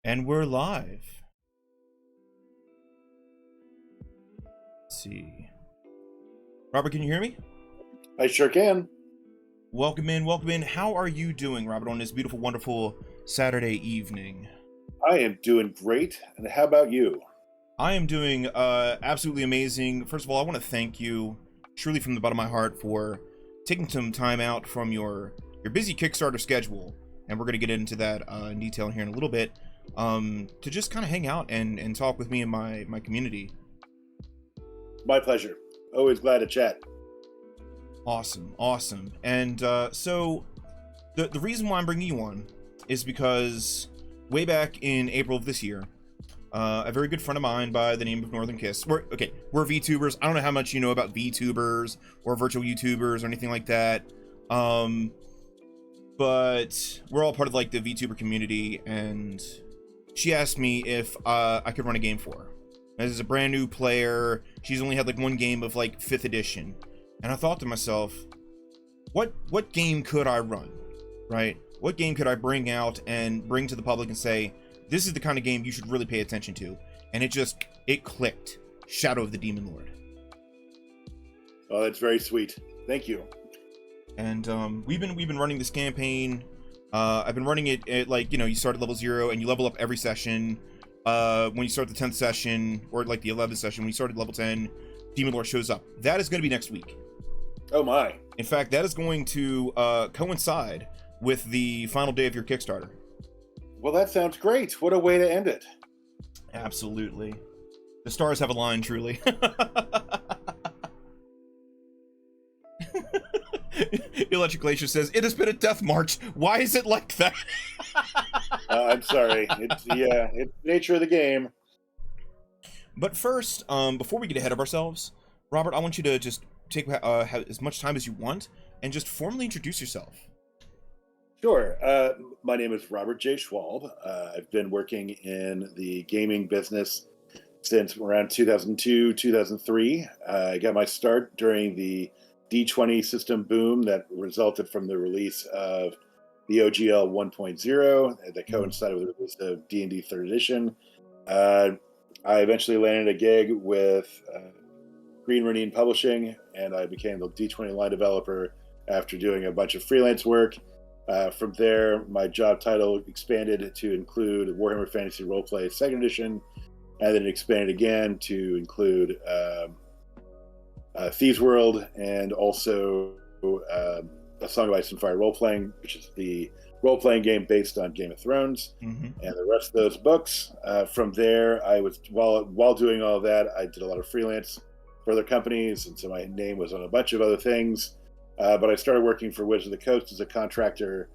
And we're live. Let's see. Robert, can you hear me? I sure can. Welcome in, welcome in. How are you doing, Robert, on this beautiful, wonderful Saturday evening? I am doing great. And how about you? I am doing absolutely amazing. First of all, I want to thank you truly from the bottom of my heart for taking some time out from your busy Kickstarter schedule, and we're going to get into that in detail here in a little bit, to just kind of hang out and talk with me and my community. My pleasure. Always glad to chat. Awesome. And so the reason why I'm bringing you on is because way back in April of this year, a very good friend of mine by the name of Northern Kiss. We're VTubers. I don't know how much you know about VTubers or virtual YouTubers or anything like that. But we're all part of like the VTuber community, and she asked me if I could run a game for her. As a brand new player, she's only had like one game of like 5th edition. And I thought to myself, what game could I run, right? What game could I bring out and bring to the public and say, this is the kind of game you should really pay attention to? And it clicked. Shadow of the Demon Lord. Oh, that's very sweet. Thank you. And we've been running this campaign. I've been running it at, like, you start at level 0 and you level up every session. When you start the 10th session, or like the 11th session, when you start at level 10, Demon Lord shows up. That is going to be next week. Oh my. In fact, that is going to coincide with the final day of your Kickstarter. Well, that sounds great. What a way to end it. Absolutely. The stars have aligned, truly. Electric Glacier says, it has been a death march. Why is it like that? I'm sorry. It's the nature of the game. But first, before we get ahead of ourselves, Robert, I want you to just take have as much time as you want and just formally introduce yourself. Sure. My name is Robert J. Schwalb. I've been working in the gaming business since around 2002, 2003. I got my start during the D20 system boom that resulted from the release of the OGL 1.0 that coincided with the release of D&D 3rd Edition. I eventually landed a gig with Green Ronin Publishing, and I became the D20 line developer after doing a bunch of freelance work. From there, my job title expanded to include Warhammer Fantasy Roleplay 2nd Edition, and then it expanded again to include Thieves World, and also A Song of Ice and Fire Role-Playing, which is the role-playing game based on Game of Thrones, and the rest of those books. From there, I was while doing all of that, I did a lot of freelance for other companies, and so my name was on a bunch of other things. But I started working for Wizards of the Coast as a contractor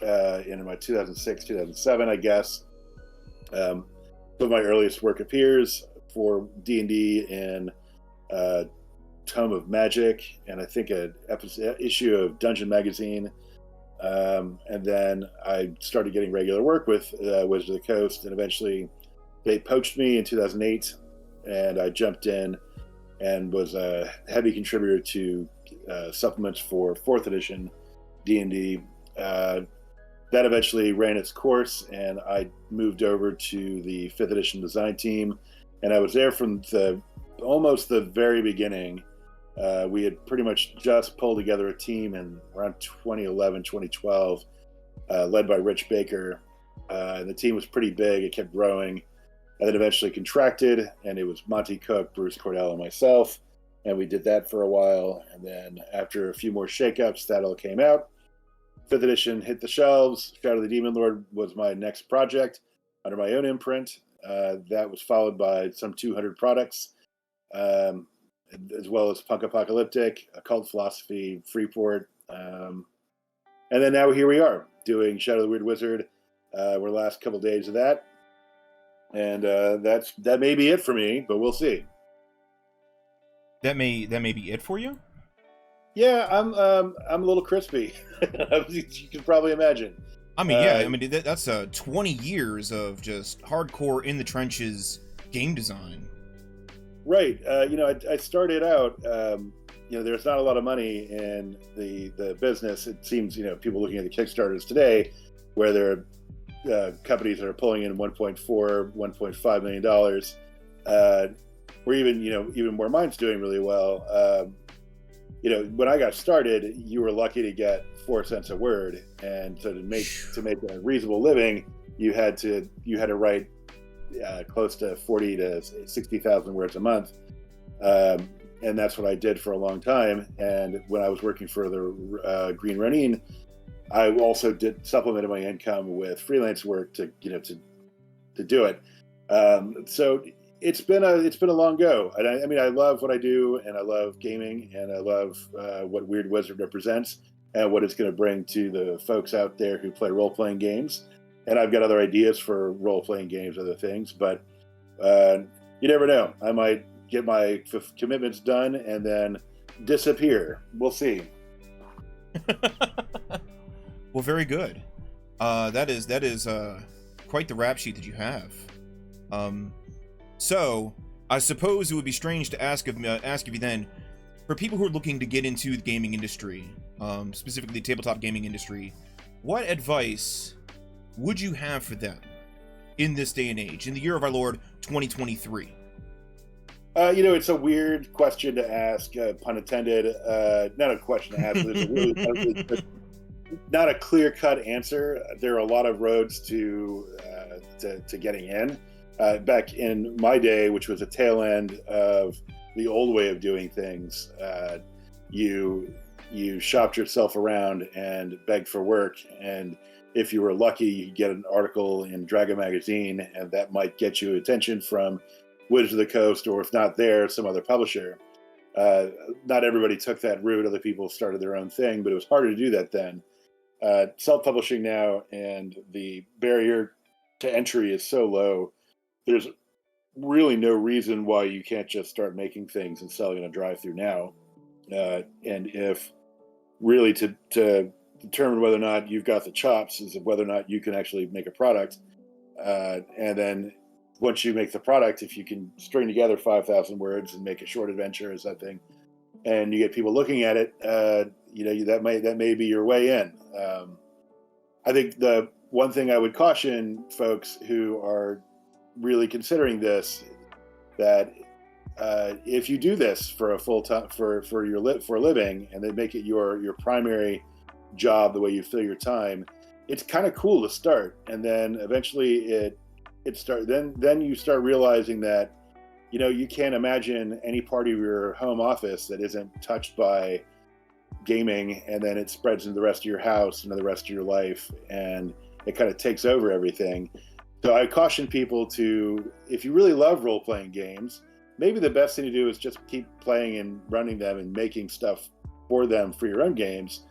in my 2006, 2007, I guess. Some of my earliest work appears for D&D in Tome of Magic, and I think an issue of Dungeon Magazine. And then I started getting regular work with Wizards of the Coast, and eventually they poached me in 2008, and I jumped in and was a heavy contributor to supplements for 4th edition D&D. That eventually ran its course, and I moved over to the 5th edition design team, and I was there from almost the very beginning. We had pretty much just pulled together a team in around 2011, 2012, led by Rich Baker. And the team was pretty big. It kept growing, and then eventually contracted, and it was Monty Cook, Bruce Cordell, and myself. And we did that for a while. And then after a few more shakeups, that all came out. 5th edition hit the shelves. Shadow of the Demon Lord was my next project under my own imprint. That was followed by some 200 products, as well as Punk Apocalyptic, Occult Philosophy, Freeport. And then now here we are doing Shadow of the Weird Wizard. We're the last couple days of that. And that may be it for me, but we'll see. That may be it for you? Yeah, I'm a little crispy. You can probably imagine. I mean, that's 20 years of just hardcore in the trenches game design. Right. I started out. There's not a lot of money in the business. It seems, people looking at the Kickstarters today, where they're companies that are pulling in 1.4, 1.5 million dollars, or even where mine's doing really well. When I got started, you were lucky to get 4 cents a word, and so to make a reasonable living, you had to write close to 40 to 60,000 words a month, and that's what I did for a long time. And when I was working for the Green Running, I also supplemented my income with freelance work to do it. So it's been a long go. And I love what I do, and I love gaming, and I love what Weird Wizard represents and what it's going to bring to the folks out there who play role-playing games. And I've got other ideas for role-playing games, other things, but you never know. I might get my commitments done and then disappear. We'll see. Well, very good. That is quite the rap sheet that you have. So I suppose it would be strange to ask of you then, for people who are looking to get into the gaming industry, specifically the tabletop gaming industry, what advice would you have for them in this day and age, in the year of our Lord 2023? It's a weird question to ask, pun intended. Not a question to ask, but it's not a clear-cut answer. There are a lot of roads to getting in. Back in my day, which was a tail end of the old way of doing things, you shopped yourself around and begged for work, and if you were lucky, you could get an article in Dragon Magazine, and that might get you attention from Wizards of the Coast, or if not there, some other publisher. Not everybody took that route. Other people started their own thing, but it was harder to do that then. Self-publishing now, and the barrier to entry is so low. There's really no reason why you can't just start making things and selling in a drive-through now. And if really to determine whether or not you've got the chops is whether or not you can actually make a product. And then once you make the product, if you can string together 5,000 words and make a short adventure or something, and you get people looking at it, that may be your way in. I think the one thing I would caution folks who are really considering this, that if you do this for a full time for a living, and they make it your primary job, the way you fill your time, it's kind of cool to start, and then eventually then you start realizing that you can't imagine any part of your home office that isn't touched by gaming, and then it spreads into the rest of your house and the rest of your life, and it kind of takes over everything. So I caution people to, if you really love role-playing games, maybe the best thing to do is just keep playing and running them and making stuff for them for your own games,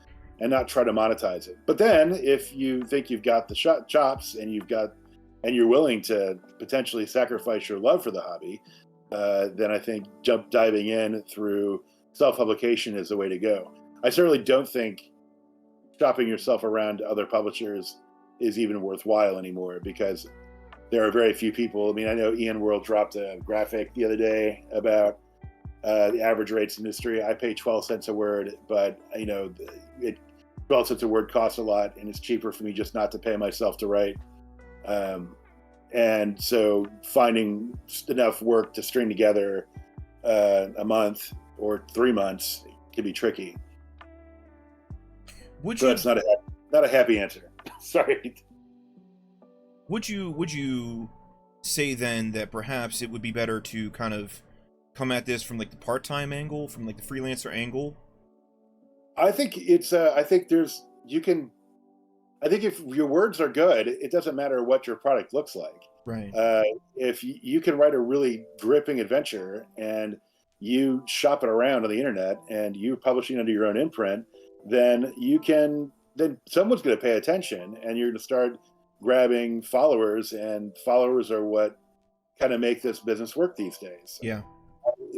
and not try to monetize it. But then if you think you've got the chops, and you're willing to potentially sacrifice your love for the hobby, then I think diving in through self-publication is the way to go. I certainly don't think shopping yourself around to other publishers is even worthwhile anymore, because there are very few people. I mean, I know Ian World dropped a graphic the other day about the average rates industry. I pay 12 cents a word, but 12 cents a word costs a lot, and it's cheaper for me just not to pay myself to write. And so finding enough work to string together a month or 3 months can be tricky. That's not a happy answer. Sorry. Would you say then that perhaps it would be better to kind of come at this from like the part-time angle, from like the freelancer angle? I think if your words are good, it doesn't matter what your product looks like. Right. If you can write a really gripping adventure, and you shop it around on the internet, and you're publishing under your own imprint, then someone's going to pay attention, and you're going to start grabbing followers, and followers are what kind of make this business work these days. Yeah.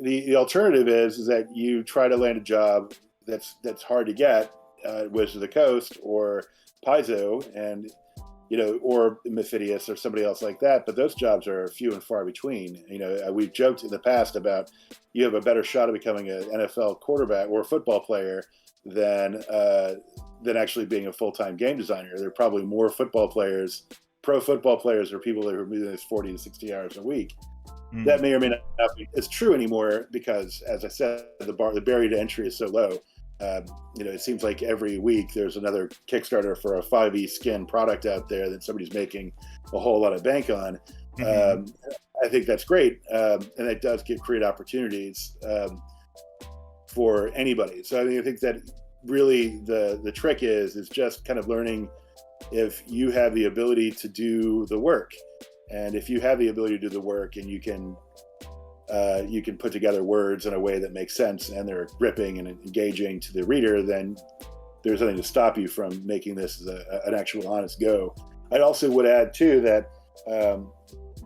The alternative is that you try to land a job that's hard to get, Wizards of the Coast or Paizo, and or Mephidius or somebody else like that. But those jobs are few and far between. We've joked in the past about you have a better shot of becoming an NFL quarterback or a football player than actually being a full-time game designer. There are probably more football players pro football players or people that are doing this 40 to 60 hours a week. Mm. That may or may not be as true anymore because, as I said, the barrier to entry is so low. It seems like every week there's another Kickstarter for a 5e skin product out there that somebody's making a whole lot of bank on. Mm-hmm. I think that's great, and it does create opportunities for anybody. So I think that really the trick is just kind of learning if you have the ability to do the work, and if you have the ability to do the work, and you can put together words in a way that makes sense and they're gripping and engaging to the reader, then there's nothing to stop you from making this as an actual honest go. I also would add too that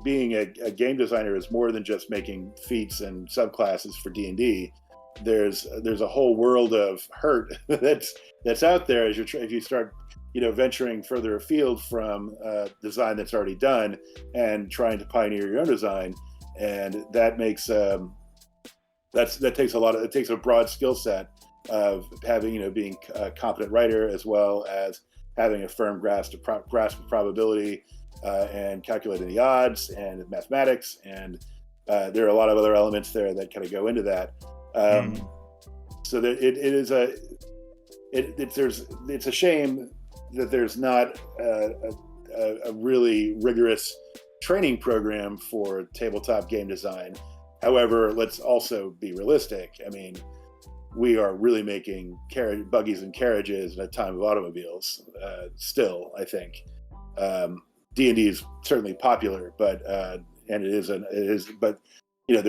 being a game designer is more than just making feats and subclasses for D&D. There's a whole world of hurt that's out there as if you start venturing further afield from design that's already done and trying to pioneer your own design. And that makes that takes it takes a broad skill set of having being a competent writer, as well as having a firm grasp of probability and calculating the odds and mathematics, and there are a lot of other elements there that kind of go into that. So that it's a shame that there's not a really rigorous training program for tabletop game design. However, let's also be realistic. I mean, we are really making buggies and carriages in a time of automobiles. Still, I think D&D is certainly popular, but there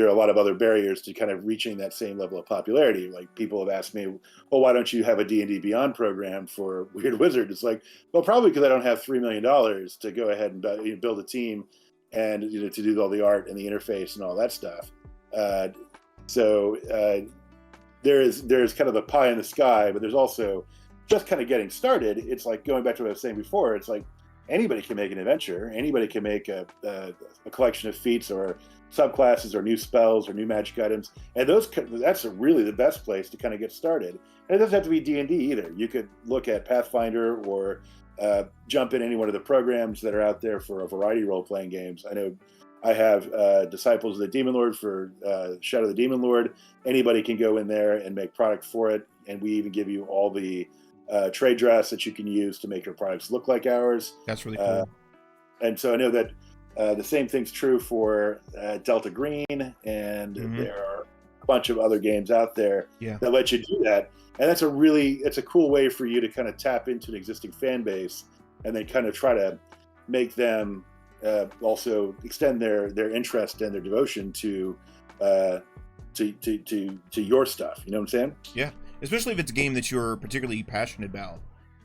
are a lot of other barriers to kind of reaching that same level of popularity. Like, people have asked me, well, why don't you have a D&D Beyond program for Weird Wizard? It's like, well, probably because I don't have $3 million to go ahead and build a team and to do all the art and the interface and all that stuff. There's kind of a pie in the sky, but there's also just kind of getting started. It's like going back to what I was saying before. It's like anybody can make an adventure. Anybody can make a collection of feats or subclasses or new spells or new magic items, and that's really the best place to kind of get started. And it doesn't have to be D&D either. You could look at Pathfinder or jump in any one of the programs that are out there for a variety of role-playing games. I know I have Disciples of the Demon Lord for Shadow of the Demon Lord. Anybody can go in there and make product for it, and we even give you all the trade drafts that you can use to make your products look like ours. That's really cool. And so I know that the same thing's true for Delta Green, and there are a bunch of other games out there that let you do that. And it's a cool way for you to kind of tap into an existing fan base and then kind of try to make them also extend their interest and their devotion to your stuff. You know what I'm saying? Yeah. Especially if it's a game that you're particularly passionate about,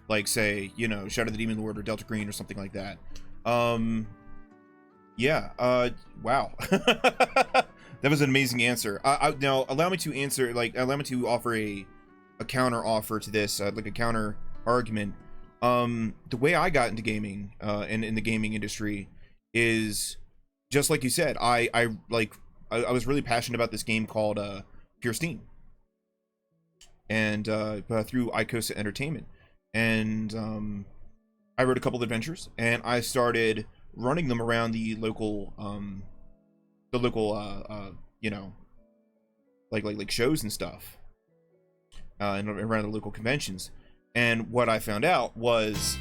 like, say, Shadow of the Demon Lord or Delta Green or something like that. Wow. That was an amazing answer. Now allow me to offer a counter offer to this, like a counter argument. The way I got into gaming and in the gaming industry is just like you said. I was really passionate about this game called Pure Steam, and through Icosa Entertainment, and I wrote a couple of adventures, and I started running them around the local like shows and stuff, and around the local conventions. And what I found out was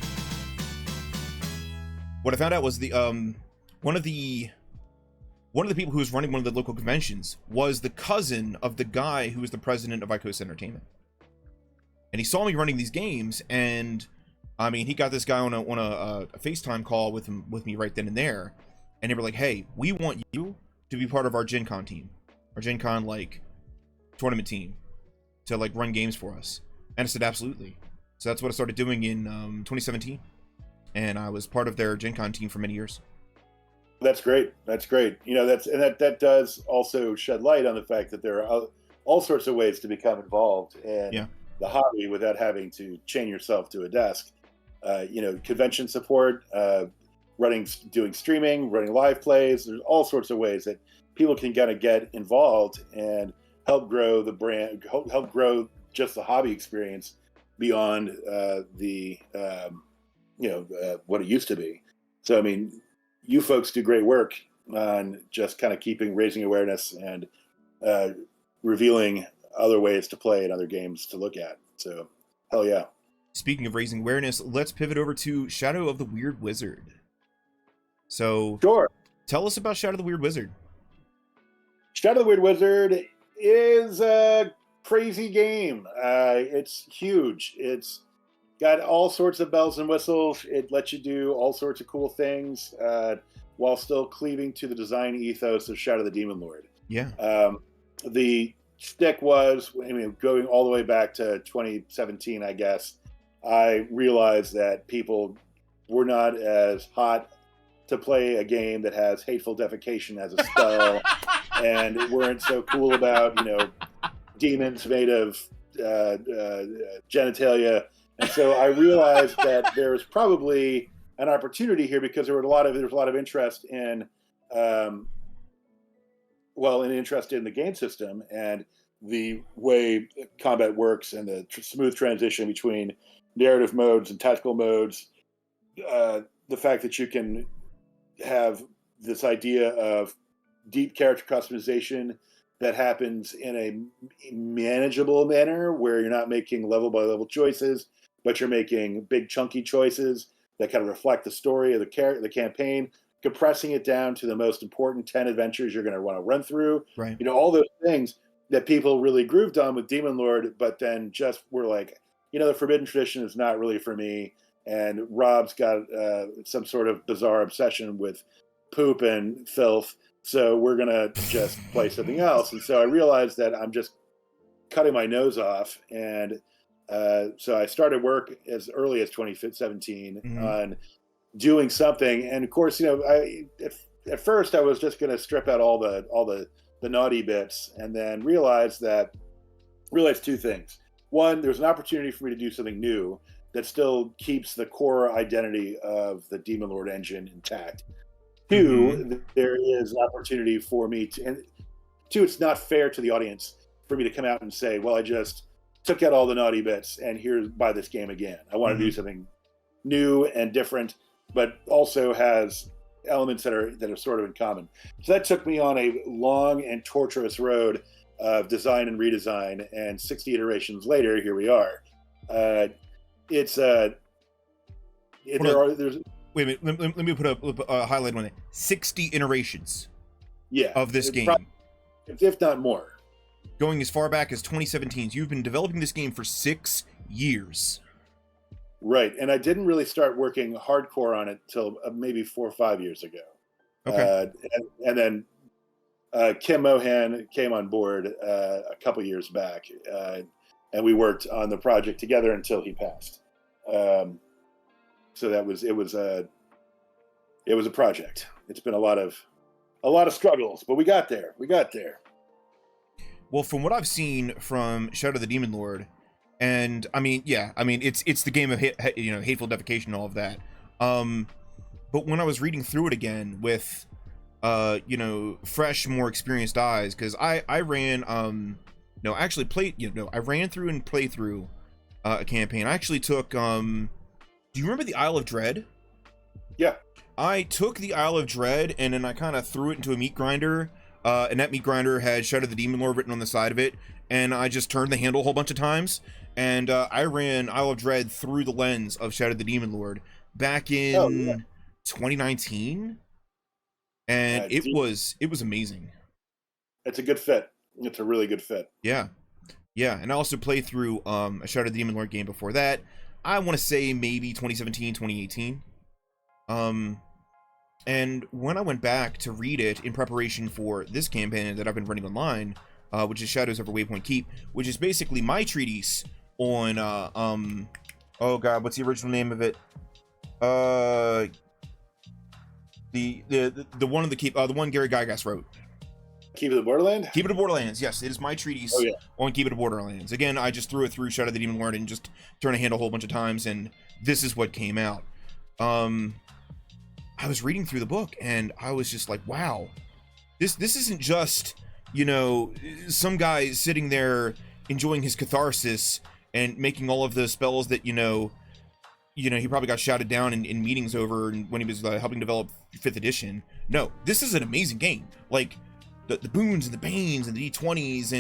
the one of the people who was running one of the local conventions was the cousin of the guy who was the president of Icosa Entertainment. And he saw me running these games, and I mean, he got this guy on a FaceTime call with me right then and there, and they were like, "Hey, we want you to be part of our Gen Con team, our Gen Con tournament team, to run games for us." And I said, "Absolutely." So that's what I started doing in 2017, and I was part of their Gen Con team for many years. That's great. That's great. That does also shed light on the fact that there are all sorts of ways to become involved in the hobby without having to chain yourself to a desk. Convention support, doing streaming, running live plays. There's all sorts of ways that people can kind of get involved and help grow the brand, help grow just the hobby experience beyond what it used to be. So, I mean, you folks do great work on just kind of raising awareness and revealing other ways to play and other games to look at. So, hell yeah. Speaking of raising awareness, let's pivot over to Shadow of the Weird Wizard. So, sure. Tell us about Shadow of the Weird Wizard. Shadow of the Weird Wizard is a crazy game. It's huge. It's got all sorts of bells and whistles. It lets you do all sorts of cool things while still cleaving to the design ethos of Shadow of the Demon Lord. Yeah. The stick was, I mean, going all the way back to 2017, I guess, I realized that people were not as hot to play a game that has hateful defecation as a spell and weren't so cool about, demons made of genitalia. And so I realized that there was probably an opportunity here because there was a lot of interest in interest in the game system and the way combat works and the smooth transition between narrative modes and tactical modes. The fact that you can have this idea of deep character customization that happens in a manageable manner where you're not making level by level choices, but you're making big chunky choices that kind of reflect the story of the campaign, compressing it down to the most important 10 adventures you're going to want to run through. Right. All those things that people really grooved on with Demon Lord, but then just were like, the Forbidden Tradition is not really for me. And Rob's got some sort of bizarre obsession with poop and filth. So we're going to just play something else. And so I realized that I'm just cutting my nose off. And so I started work as early as 2017 on doing something. And of course, at first I was just going to strip out all the naughty bits and then realized two things. One, there's an opportunity for me to do something new that still keeps the core identity of the Demon Lord engine intact. Two, there is an opportunity for me to, and two, it's not fair to the audience for me to come out and say, well, I just took out all the naughty bits and here's buy this game again. I want to do something new and different, but also has elements that are sort of in common. So that took me on a long and torturous road of design and redesign, and 60 iterations later, here we are. There's Wait a minute, let me put a highlight on it. 60 iterations of this game. If not more. Going as far back as 2017. So you've been developing this game for 6 years. Right, and I didn't really start working hardcore on it till maybe 4 or 5 years ago. Okay. And then Kim Mohan came on board a couple years back, and we worked on the project together until he passed. So it was a project. It's been a lot of struggles, but we got there. Well, from what I've seen from Shadow of the Demon Lord, and it's the game of hateful defecation and all of that. But when I was reading through it again with fresh, more experienced eyes, because I ran I ran through and played through a campaign. I actually took do you remember the Isle of Dread? Yeah. I took the Isle of Dread and then I kind of threw it into a meat grinder, and that meat grinder had Shadow of the Demon Lord written on the side of it, and I just turned the handle a whole bunch of times, and I ran Isle of Dread through the lens of Shadow of the Demon Lord back in 2019, and it was amazing. It's a good fit. It's a really good fit. Yeah, and I also played through a Shadow of the Demon Lord game before that. I want to say maybe 2017, 2018. And when I went back to read it in preparation for this campaign that I've been running online, which is Shadows Over Waypoint Keep, which is basically my treatise on oh god, what's the original name of it? The one of the keep, the one Gary Gygax wrote. Keep It to Borderlands? Keep It to Borderlands, yes. It is my treatise on Keep It to Borderlands. Again, I just threw it through Shadow of the Demon Lord and just turned a handle a whole bunch of times, and this is what came out. I was reading through the book, and I was just like, wow. This isn't just, some guy sitting there enjoying his catharsis and making all of the spells that, he probably got shouted down in meetings over when he was helping develop 5th edition. No, this is an amazing game. Like the boons and the banes and the d20s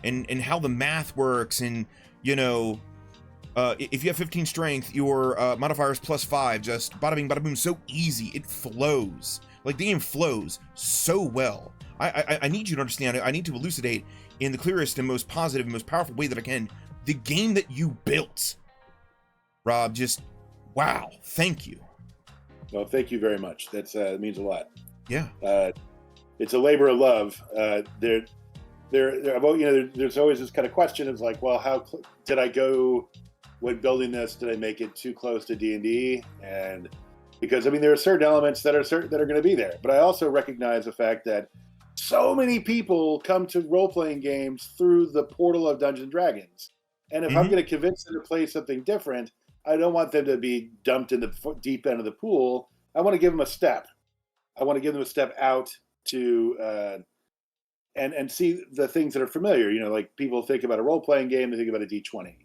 and how the math works, and if you have 15 strength, your modifier is +5. Just bada bing, bada boom. So easy. It flows. Like, the game flows so well. I need you to understand. I need to elucidate in the clearest and most positive and most powerful way that I can the game that you built, Rob. Just wow. Thank you. Well, thank you very much. That means a lot. Yeah. It's a labor of love. There's always this kind of question. It's like, well, how did I go when building this? Did I make it too close to D&D? And because there are certain elements that are going to be there, but I also recognize the fact that so many people come to role-playing games through the portal of Dungeons and Dragons, and if I'm going to convince them to play something different, I don't want them to be dumped in the deep end of the pool. I want to give them a step. I want to give them a step out to and see the things that are familiar. Like, people think about a role-playing game, they think about a D20.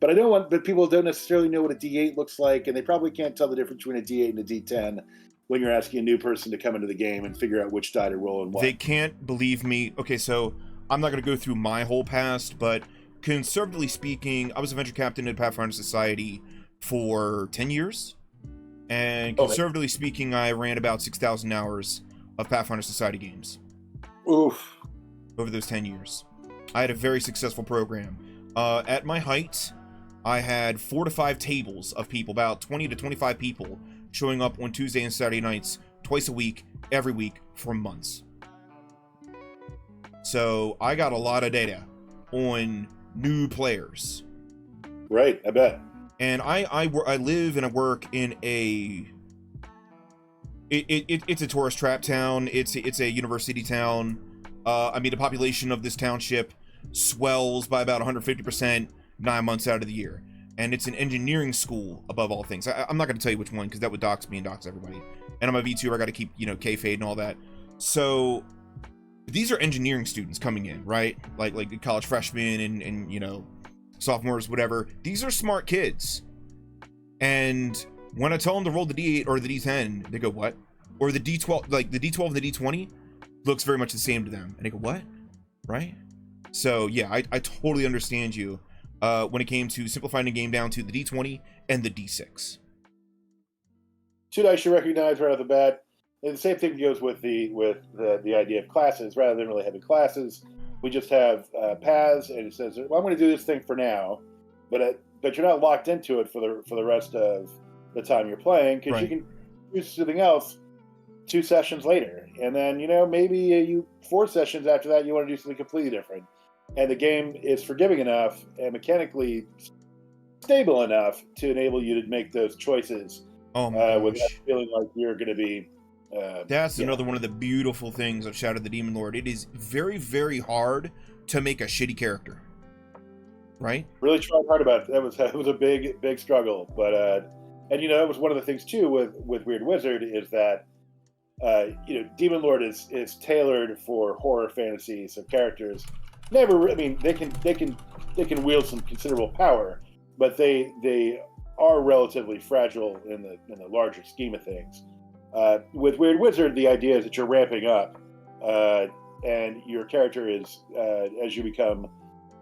But people don't necessarily know what a D8 looks like, and they probably can't tell the difference between a D8 and a D10 when you're asking a new person to come into the game and figure out which die to roll and what. They can't believe me. Okay, so I'm not going to go through my whole past, but conservatively speaking, I was a venture captain at Pathfinder Society for 10 years. And conservatively speaking, I ran about 6,000 hours of Pathfinder Society games. Oof. Over those 10 years. I had a very successful program. At my height, I had 4 to 5 tables of people, about 20 to 25 people, showing up on Tuesday and Saturday nights, twice a week, every week, for months. So I got a lot of data on new players. Right, I bet. And I live and I work in it's a tourist trap town. It's a university town. The population of this township swells by about 150% 9 months out of the year. And it's an engineering school above all things. I'm not going to tell you which one, because that would dox me and dox everybody. And I'm a VTuber, I got to keep, kayfabe and all that. So these are engineering students coming in, right? Like college freshmen and sophomores, whatever. These are smart kids. And when I tell them to roll the D8 or the D10, they go, what? Or the D12, like the D12 and the D20 looks very much the same to them. And they go, what? Right? So yeah, I totally understand you when it came to simplifying the game down to the D20 and the D6. Two dice you recognize right off the bat. And the same thing goes with the idea of classes. Rather than really having classes, we just have paths, and it says, well, I'm going to do this thing for now, but you're not locked into it for the rest of the time you're playing, because you can use something else 2 sessions later, and then maybe 4 sessions after that you want to do something completely different, and the game is forgiving enough and mechanically stable enough to enable you to make those choices without feeling like you're going to be. That's another one of the beautiful things of Shadow of the Demon Lord. It is very, very hard to make a shitty character, right? Really tried hard about it. That was a big struggle, but it was one of the things too with Weird Wizard is that Demon Lord is tailored for horror fantasy, so characters they can wield some considerable power, but they are relatively fragile in the larger scheme of things. With Weird Wizard, the idea is that you're ramping up, and your character is, as you become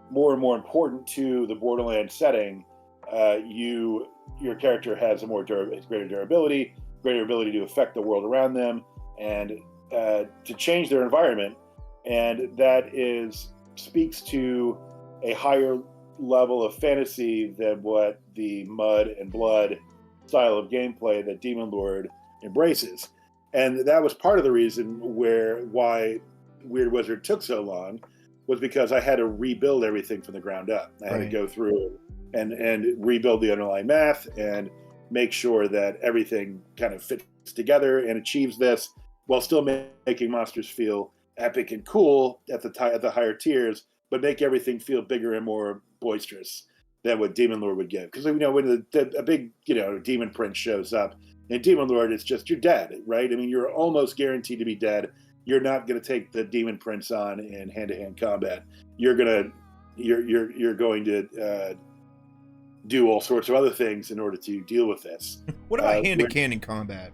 more and more important to the Borderlands setting, your character has a greater durability, greater ability to affect the world around them, and to change their environment, and that speaks to a higher level of fantasy than what the mud and blood style of gameplay that Demon Lord embraces. And that was part of the reason why Weird Wizard took so long, was because I had to rebuild everything from the ground up. I had to go through and rebuild the underlying math and make sure that everything kind of fits together and achieves this while still making monsters feel epic and cool at the higher tiers, but make everything feel bigger and more boisterous than what Demon Lord would give. Because when a big demon prince shows up in Demon Lord, it's just you're dead, right? You're almost guaranteed to be dead. You're not going to take the demon prince on in hand-to-hand combat. You're going to do all sorts of other things in order to deal with this. What about hand-to-cannon combat?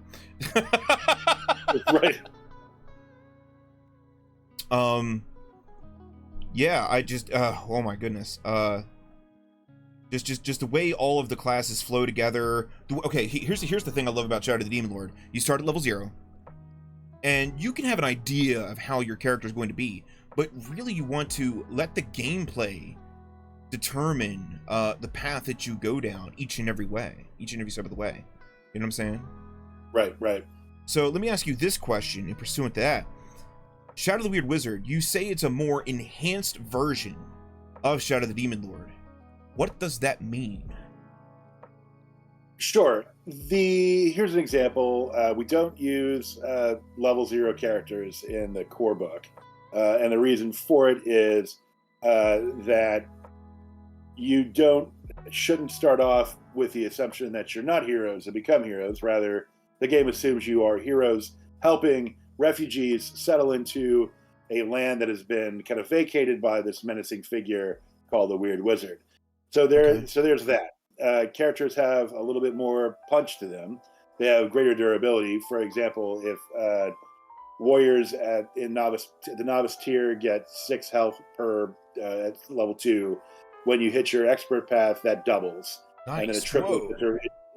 Right. Yeah, I just oh my goodness. Just the way all of the classes flow together. Okay, here's the thing I love about Shadow of the Demon Lord. You start at level 0, and you can have an idea of how your character is going to be, but really you want to let the gameplay determine the path that you go down each and every step of the way. You know what I'm saying? Right. So let me ask you this question in pursuant to that. Shadow of the Weird Wizard, you say it's a more enhanced version of Shadow of the Demon Lord. What does that mean? Sure. Here's an example. We don't use level 0 characters in the core book. And the reason for it is that you shouldn't start off with the assumption that you're not heroes and become heroes. Rather, the game assumes you are heroes helping refugees settle into a land that has been kind of vacated by this menacing figure called the Weird Wizard. So there's that. Characters have a little bit more punch to them. They have greater durability. For example, if warriors at the novice tier get 6 health per at level 2, when you hit your expert path, that doubles, nice. And then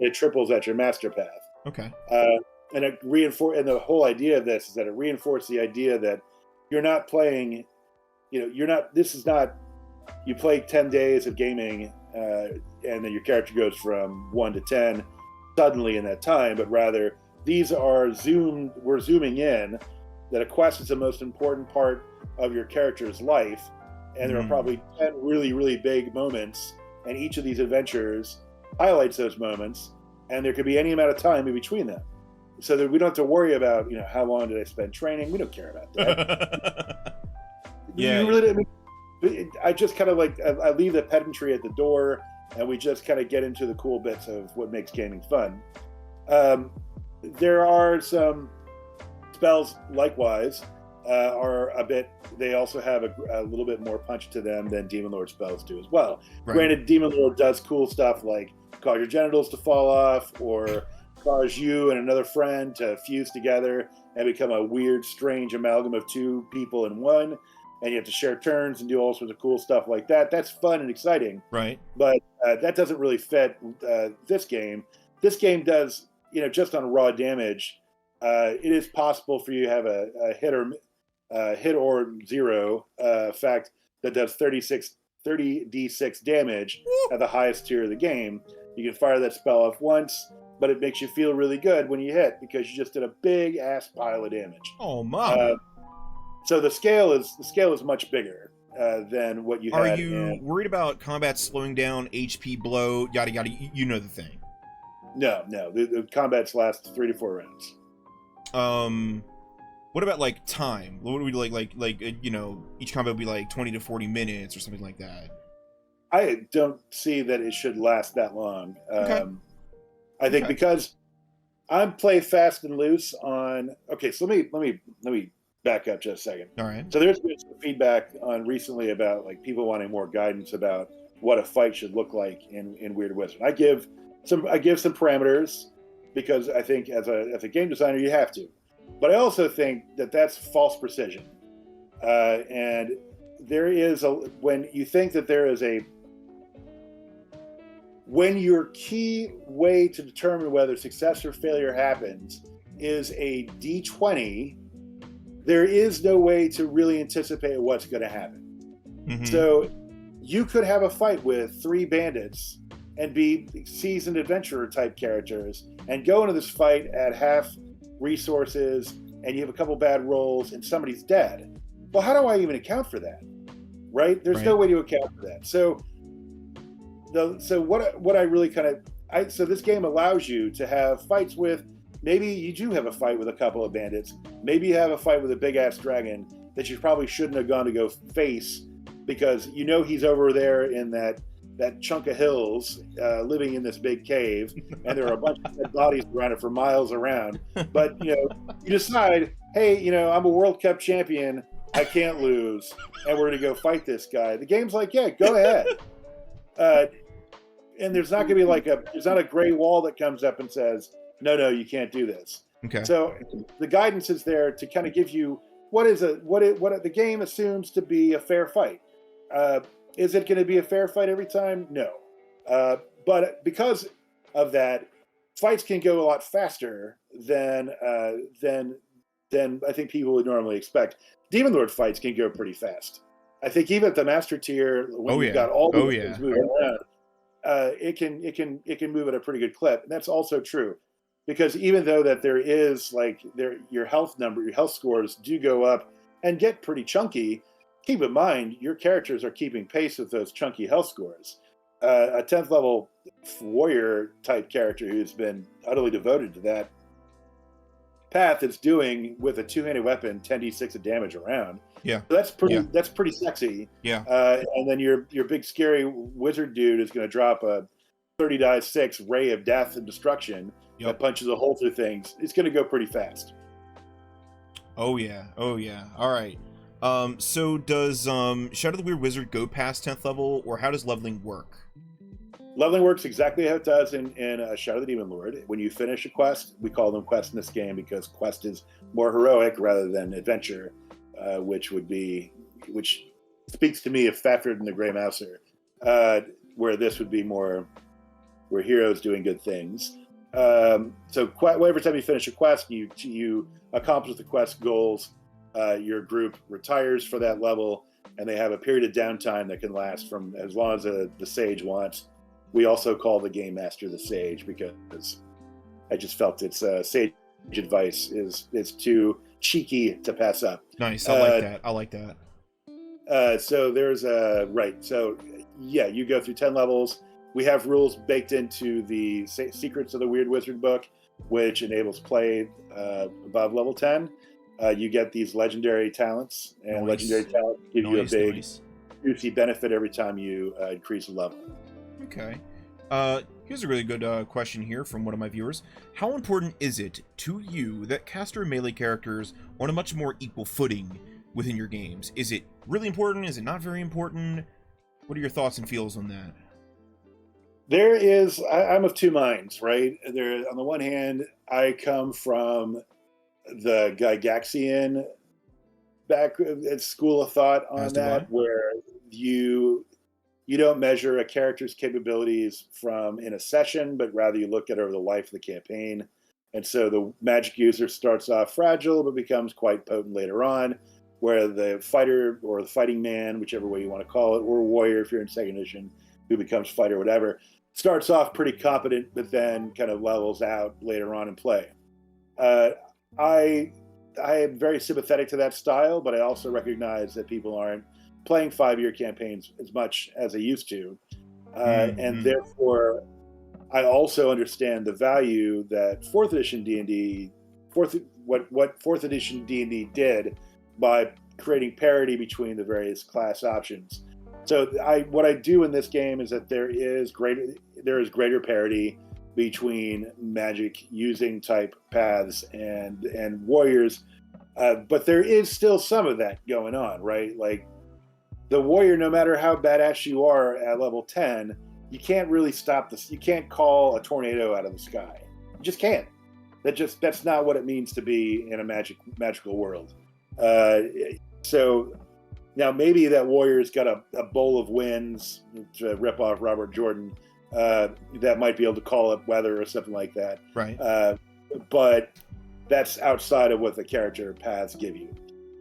it triples at your master path. Okay. And the whole idea of this is that it reinforces the idea that you're not playing. This is not. You play 10 days of gaming, and then your character goes from 1 to 10 suddenly in that time, but rather we're zooming in that a quest is the most important part of your character's life, and there are probably 10 really, really big moments, and each of these adventures highlights those moments, and there could be any amount of time in between them. So that we don't have to worry about, how long did I spend training? We don't care about that. Yeah. You really didn't. I just kind of I leave the pedantry at the door, and we just kind of get into the cool bits of what makes gaming fun. There are some spells, likewise, they also have a little bit more punch to them than Demon Lord spells do as well. Right. Granted, Demon Lord does cool stuff like cause your genitals to fall off, or cause you and another friend to fuse together and become a weird, strange amalgam of 2 people in one. And you have to share turns and do all sorts of cool stuff like that. That's fun and exciting. Right. But that doesn't really fit this game. This game does, just on raw damage, it is possible for you to have a hit or 0 effect that does 30d6 damage at the highest tier of the game. You can fire that spell off once, but it makes you feel really good when you hit because you just did a big ass pile of damage. Oh, Mom. So the scale is much bigger than what you had. Are you worried about combat slowing down, HP blow, yada yada? You know the thing. No. The combats last 3 to 4 rounds. What about time? What would we each combat would be 20 to 40 minutes or something like that? I don't see that it should last that long. Okay. I think because I'm play fast and loose on. Okay, so let me back up just a second. All right. So there's been some feedback on recently about people wanting more guidance about what a fight should look like in Weird Wizard. I give some parameters because I think as a game designer you have to, but I also think that that's false precision. And there is when you think that there is when your key way to determine whether success or failure happens is a D20. There is no way to really anticipate what's going to happen. Mm-hmm. So you could have a fight with 3 bandits and be seasoned adventurer type characters and go into this fight at half resources and you have a couple bad rolls and somebody's dead. Well, how do I even account for that? Right? There's no way to account for that. So what I really so this game allows you to have fights with. Maybe you do have a fight with a couple of bandits. Maybe you have a fight with a big-ass dragon that you probably shouldn't have gone to go face because he's over there in that chunk of hills living in this big cave, and there are a bunch of dead bodies around it for miles around. But, you decide, hey, I'm a World Cup champion. I can't lose, and we're going to go fight this guy. The game's like, yeah, go ahead. and there's not going to be there's not a gray wall that comes up and says, no, you can't do this. Okay. So the guidance is there to kind of give you what the game assumes to be a fair fight. Is it going to be a fair fight every time? No. But because of that, fights can go a lot faster than I think people would normally expect. Demon Lord fights can go pretty fast. I think even at the master tier, when you've got all the things moving around, it can move at a pretty good clip. And that's also true, because even though that there is your health scores do go up and get pretty chunky, keep in mind your characters are keeping pace with those chunky health scores. A 10th level warrior type character who's been utterly devoted to that path is doing with a two-handed weapon 10d6 of damage around. Yeah, so that's pretty sexy. Yeah, and then your big scary wizard dude is going to drop a 30-6 ray of death and destruction that punches a hole through things. It's going to go pretty fast. Oh yeah. All right. So does Shadow of the Weird Wizard go past 10th level, or how does leveling work? Leveling works exactly how it does in Shadow of the Demon Lord. When you finish a quest, we call them quests in this game because quest is more heroic rather than adventure, which speaks to me of Fafhrd and the Grey Mouser, where this would be more where heroes doing good things. So every time you finish a quest, you accomplish the quest goals. Your group retires for that level, and they have a period of downtime that can last from as long as the sage wants. We also call the game master the sage because I just felt its sage advice is too cheeky to pass up. Nice, I like that. So there's So yeah, you go through 10 levels. We have rules baked into the Secrets of the Weird Wizard book, which enables play above level 10. You get these legendary talents, and legendary talents give you a big juicy benefit every time you increase a level. Okay. Here's a really good question here from one of my viewers. How important is it to you that caster and melee characters on a much more equal footing within your games? Is it really important? Is it not very important? What are your thoughts and feels on that? I'm of two minds, right? There, on the one hand, I come from the Gygaxian back school of thought on that, where you don't measure a character's capabilities from in a session, but rather you look at over the life of the campaign. And so the magic user starts off fragile, but becomes quite potent later on, where the fighter or the fighting man, whichever way you want to call it, or warrior if you're in second edition, who becomes fighter, whatever, starts off pretty competent, but then kind of levels out later on in play. I am very sympathetic to that style, but I also recognize that people aren't playing 5-year campaigns as much as they used to. And therefore, I also understand the value that 4th edition D&D, what 4th edition D&D did by creating parity between the various class options. So what I do in this game is that there is greater parity between magic using type paths and warriors, but there is still some of that going on, right? Like the warrior, no matter how badass you are at level 10, you can't really stop this. You can't call a tornado out of the sky. You just can't. That's not what it means to be in a magical world. So now maybe that warrior's got a bowl of winds, to rip off Robert Jordan, that might be able to call up weather or something like that. Right. But that's outside of what the character paths give you.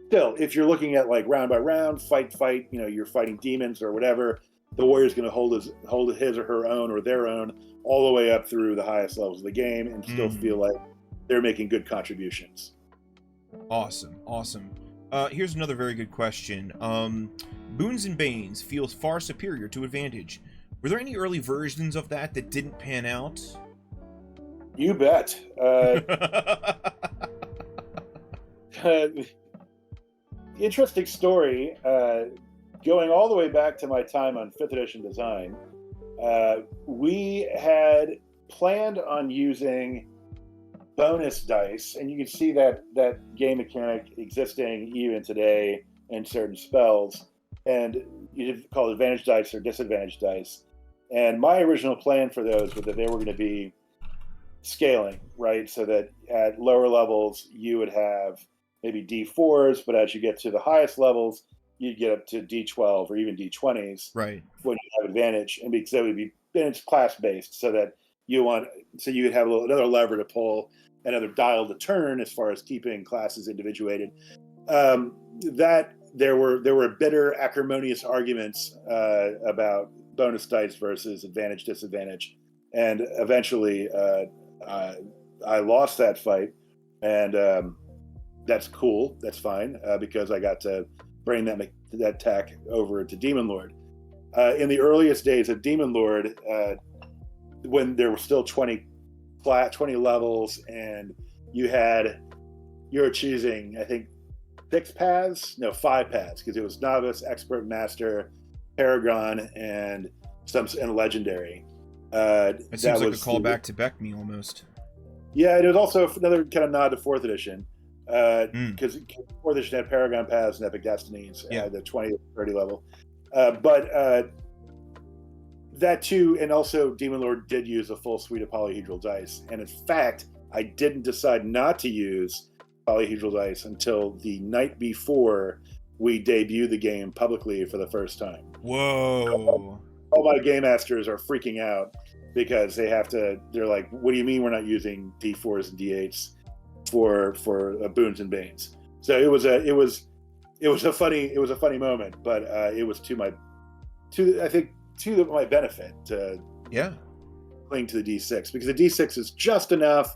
Still, if you're looking at like round by round, fight, you're fighting demons or whatever, the warrior's going to hold his or her own or their own all the way up through the highest levels of the game and still feel like they're making good contributions. Awesome. Here's another very good question. Boons and Banes feels far superior to Advantage. Were there any early versions of that didn't pan out? You bet. Interesting story. Going all the way back to my time on 5th edition design, we had planned on using bonus dice, and you can see that game mechanic existing even today in certain spells, and you call it advantage dice or disadvantage dice. And my original plan for those was that they were going to be scaling, right? So that at lower levels, you would have maybe D4s, but as you get to the highest levels, you'd get up to D12 or even D20s. Right. When you have advantage. And because that would be, and it's class based, so that you would have another lever to pull, another dial to turn as far as keeping classes individuated. That there were bitter, acrimonious arguments about bonus dice versus advantage, disadvantage, and eventually I lost that fight, and that's cool. That's fine because I got to bring that tech over to Demon Lord. In the earliest days of Demon Lord, when there were still 20 levels, and you were choosing, I think, 5 paths, because it was novice, expert, master, paragon, and legendary. It seems like a callback to Beck Me almost. Yeah, it was also another kind of nod to 4th edition, because 4th edition had paragon paths and epic destinies, the 20 to 30 level. But that too, and also Demon Lord did use a full suite of polyhedral dice, and in fact, I didn't decide not to use polyhedral dice until the night before we debuted the game publicly for the first time. Whoa! All my game masters are freaking out because they're like, "What do you mean we're not using D4s and D8s for boons and banes?" So it was a funny moment, but it was to my benefit to cling to the D6, because the D6 is just enough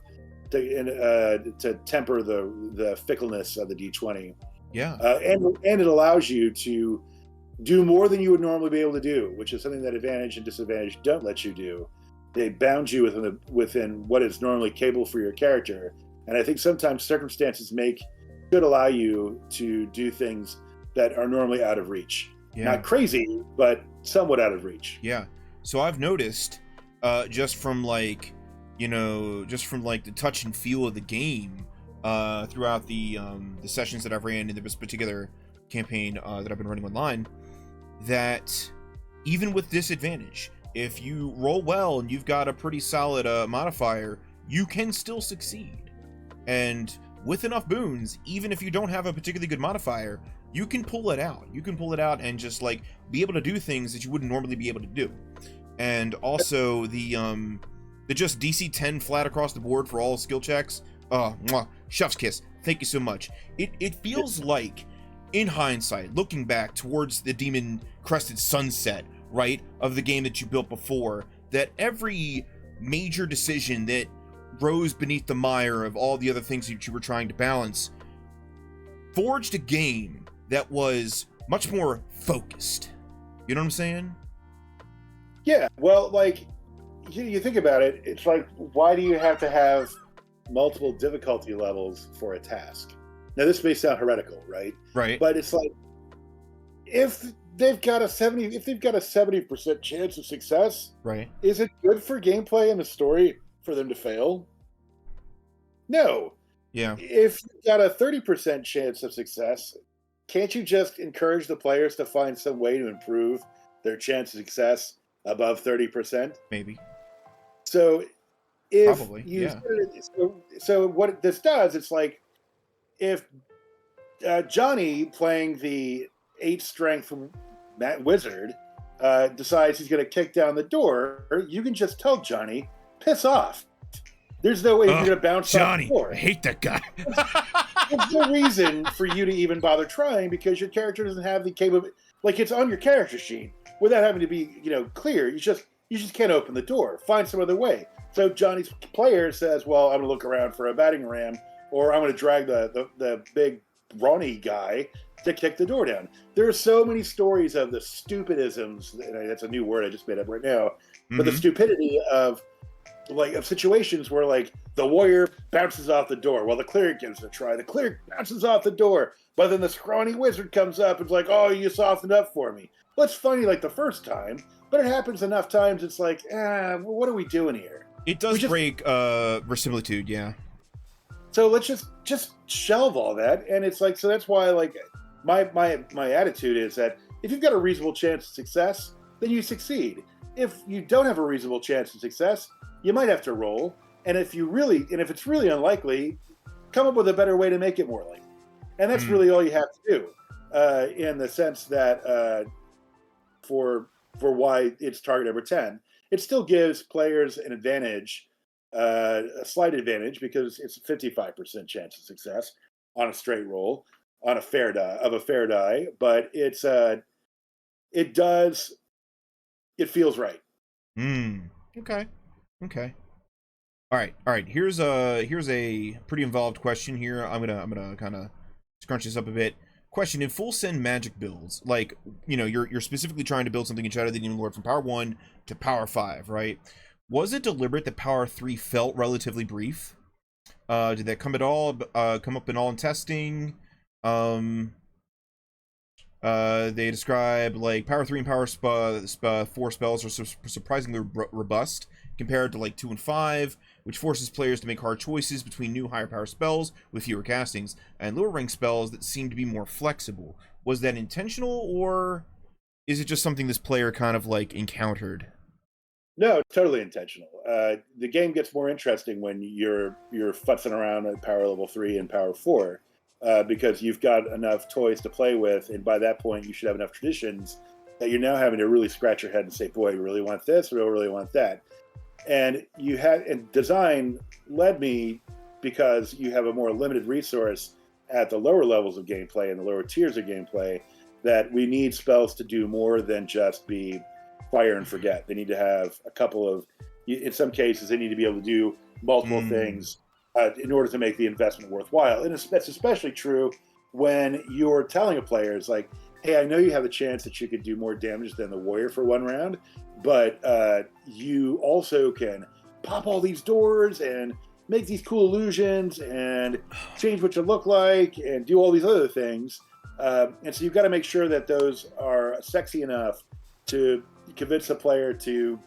to temper the fickleness of the D20. Yeah. And it allows you to do more than you would normally be able to do, which is something that advantage and disadvantage don't let you do. They bound you within what is normally capable for your character. And I think sometimes circumstances should allow you to do things that are normally out of reach. Yeah. Not crazy, but somewhat out of reach. Yeah. So I've noticed, just from the touch and feel of the game, throughout the sessions that I've ran in this particular campaign that I've been running online, that even with disadvantage, if you roll well and you've got a pretty solid modifier, you can still succeed. And with enough boons, even if you don't have a particularly good modifier, you can pull it out. You can pull it out and just be able to do things that you wouldn't normally be able to do. And also the just DC 10 flat across the board for all skill checks. Chef's kiss. Thank you so much. It feels like, in hindsight, looking back towards the demon crested sunset, right, of the game that you built before, that every major decision that rose beneath the mire of all the other things that you were trying to balance forged a game that was much more focused. You know what I'm saying? Yeah, well, you think about it, it's like, why do you have to have multiple difficulty levels for a task? Now, this may sound heretical, right? Right. But it's like, if they've got a 70% chance of success, right? Is it good for gameplay and the story for them to fail? No. Yeah. If you've got a 30% chance of success, can't you just encourage the players to find some way to improve their chance of success above 30%? Maybe. So if probably, so what this does, it's like, if Johnny, playing the 8 strength wizard, decides he's going to kick down the door, you can just tell Johnny, piss off. There's no way you're going to bounce Johnny, off the door. I hate that guy. There's no reason for you to even bother trying, because your character doesn't have the capability. It's on your character sheet without having to be, clear. You just can't open the door. Find some other way. So Johnny's player says, well, I'm going to look around for a battering ram, or I'm going to drag the big brawny guy to kick the door down. There are so many stories of the stupidisms, and that's a new word I just made up right now, but the stupidity of situations where the warrior bounces off the door while the cleric gives it a try. The cleric bounces off the door, but then the scrawny wizard comes up and is like, oh, you softened up for me. Well, it's funny the first time, but it happens enough times, it's like, what are we doing here? It does break verisimilitude, yeah. So let's just shelve all that, and it's so that's why my attitude is that if you've got a reasonable chance of success, then you succeed. if you don't have a reasonable chance of success, you might have to roll. And if it's really unlikely, come up with a better way to make it more likely. And that's really all you have to do, in the sense that for why it's target number 10, it still gives players an advantage, a slight advantage, because it's a 55% chance of success on a straight roll on a fair die, but it feels right. Okay. All right. Here's a pretty involved question here. I'm gonna kind of scrunch this up a bit. Question: in full send magic builds, like, you're specifically trying to build something in Shadow of the Demon Lord from power 1 to power 5, right? Was it deliberate that power 3 felt relatively brief? Did that come up in all in testing? They describe like power 3 and power 4 spells are surprisingly robust compared to like 2 and 5, which forces players to make hard choices between new higher power spells with fewer castings and lower rank spells that seem to be more flexible. Was that intentional, or is it just something this player kind of like encountered? No, it's totally intentional. The game gets more interesting when you're futzing around at power level 3 and power 4, because you've got enough toys to play with, and by that point you should have enough traditions that you're now having to really scratch your head and say, boy, you really want this, or you really want that. And design led me, because you have a more limited resource at the lower levels of gameplay and the lower tiers of gameplay, that we need spells to do more than just be fire and forget. They need to have a couple of, in some cases, they need to be able to do multiple things in order to make the investment worthwhile. And that's especially true when you're telling a player, it's like, hey, I know you have a chance that you could do more damage than the warrior for one round, but you also can pop all these doors and make these cool illusions and change what you look like and do all these other things. And so you've got to make sure that those are sexy enough to convince the player to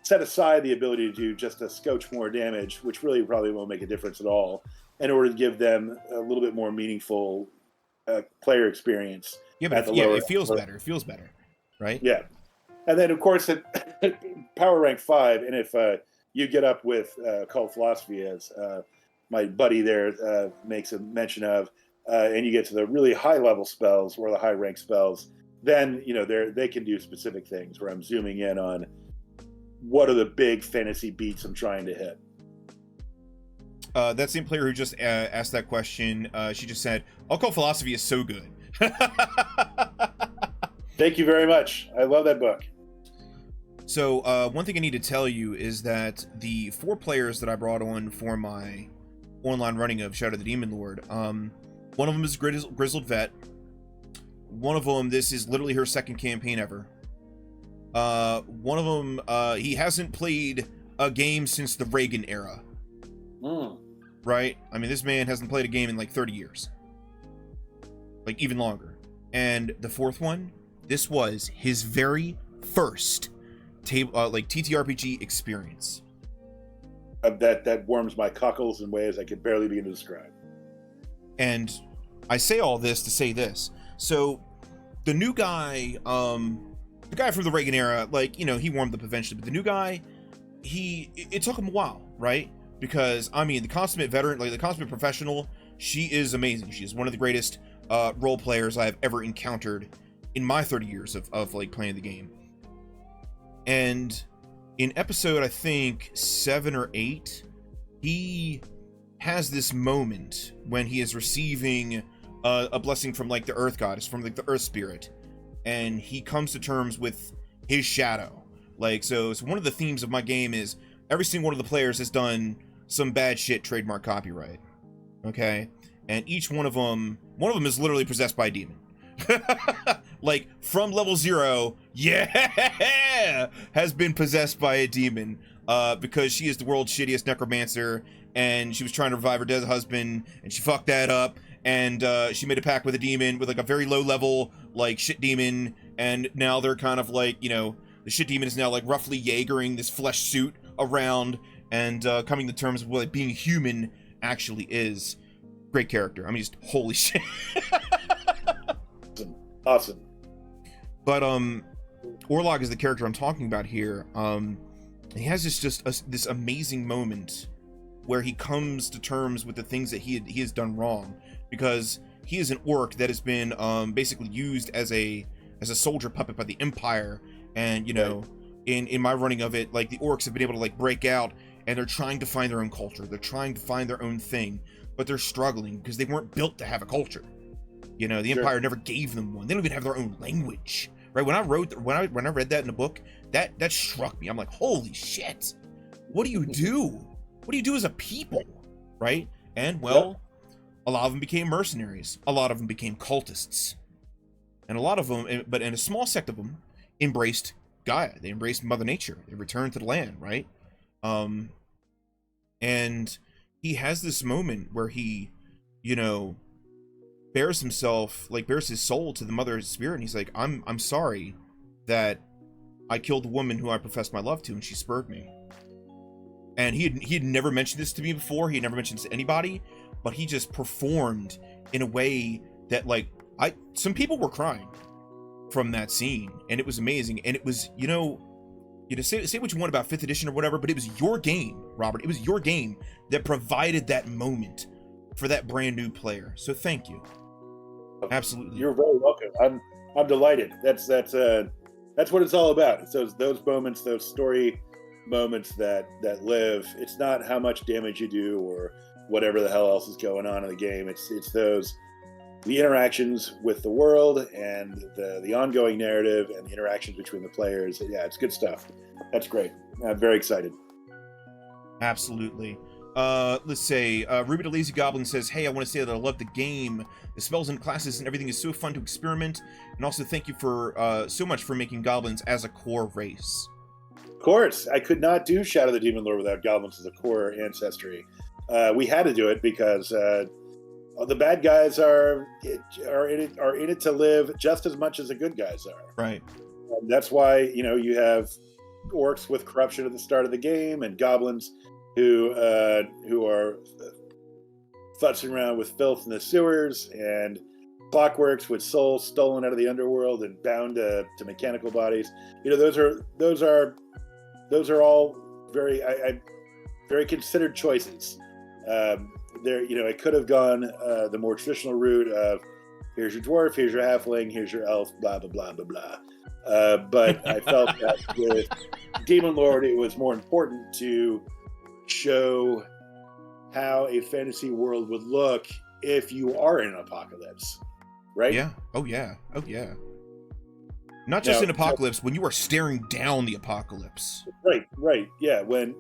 set aside the ability to do just a scotch more damage, which really probably won't make a difference at all, in order to give them a little bit more meaningful player experience. Yeah, but it feels better. It feels better, right? Yeah. And then, of course, at power rank 5, and if you get up with Cult Philosophy, as my buddy there makes a mention of, and you get to the really high-level spells or the high-rank spells, then they can do specific things where I'm zooming in on what are the big fantasy beats I'm trying to hit. That same player who just asked that question, she just said, Occult Philosophy is so good. Thank you very much. I love that book. So one thing I need to tell you is that the 4 players that I brought on for my online running of Shadow of the Demon Lord, one of them is Grizzled Vet. One of them, this is literally her second campaign ever. One of them, he hasn't played a game since the Reagan era. Right? I mean, this man hasn't played a game in like 30 years. Like, even longer. And the 4th one, this was his very first TTRPG experience. That warms my cockles in ways I could barely begin to describe. And I say all this to say this. So, the new guy, the guy from the Reagan era, he warmed up eventually, but the new guy, it took him a while, right? Because, I mean, the consummate veteran, the consummate professional, she is amazing. She is one of the greatest role players I have ever encountered in my 30 years of playing the game. And in episode, I think 7 or 8, he has this moment when he is receiving a blessing from the Earth Goddess, from the Earth Spirit, and he comes to terms with his shadow. So one of the themes of my game is every single one of the players has done some bad shit, trademark copyright. Okay, and each one of them is literally possessed by a demon. From level 0, has been possessed by a demon, because she is the world's shittiest necromancer, and she was trying to revive her dead husband, and she fucked that up, and she made a pact with a demon, with a very low level shit demon, and now they're kind of the shit demon is now roughly Jaegering this flesh suit around, and coming to terms with what being human actually is. Great character. I mean, just holy shit. Awesome. But Orlog is the character I'm talking about here. He has this amazing moment where he comes to terms with the things that he has done wrong, because he is an orc that has been basically used as a soldier puppet by the Empire. And in my running of it, like, the orcs have been able to like break out, and they're trying to find their own culture. They're trying to find their own thing, but they're struggling because they weren't built to have a culture. The Empire never gave them one. They don't even have their own language. Right? When I read that in the book, that struck me. I'm like, holy shit! What do you do? What do you do as a people? Right? And well, a lot of them became mercenaries. A lot of them became cultists, and a lot of them, but in a small sect of them, embraced Gaia. They embraced Mother Nature. They returned to the land. Right? And he has this moment where he, bears his soul to the Mother Spirit, and he's like, I'm sorry that I killed the woman who I professed my love to, and she spurred me. And he had never mentioned this to me before. He had never mentioned this to anybody, but he just performed in a way that, like, some people were crying from that scene, and it was amazing. And it was, say what you want about 5th edition or whatever, but it was your game, Robert. It was your game that provided that moment for that brand new player. So thank you. Absolutely. You're very welcome. I'm delighted. That's what it's all about. It's those moments, those story moments that live. It's not how much damage you do or whatever the hell else is going on in the game. It's the interactions with the world and the ongoing narrative and the interactions between the players. Yeah, it's good stuff. That's great. I'm very excited. Absolutely. Let's say Ruby the Lazy Goblin says, hey, I want to say that I love the game. The spells and classes and everything is so fun to experiment. And also thank you for so much for making goblins as a core race. Of course. I could not do Shadow the Demon Lord without goblins as a core ancestry. We had to do it because the bad guys are in it to live just as much as the good guys are. Right. And that's why, you have orcs with corruption at the start of the game, and goblins who are futzing around with filth in the sewers, and clockworks with souls stolen out of the underworld and bound to mechanical bodies. Those are all very very considered choices. It could have gone the more traditional route of here's your dwarf, here's your halfling, here's your elf, blah blah blah blah blah. But I felt that with Demon Lord, it was more important to show how a fantasy world would look if you are in an apocalypse, right? Yeah. Oh yeah. Not just in apocalypse, when you are staring down the apocalypse. Right. Yeah. When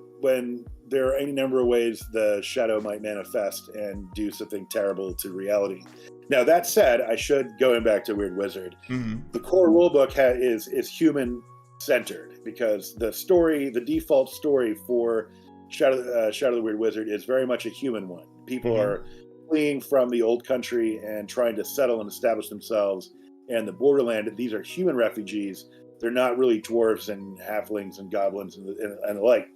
there are any number of ways the shadow might manifest and do something terrible to reality. Now, that said, I should, going back to Weird Wizard, the core rulebook is human centered, because the default story for Shadow the Weird Wizard is very much a human one. People are fleeing from the old country and trying to settle and establish themselves in the borderland. These are human refugees. They're not really dwarves and halflings and goblins and the like.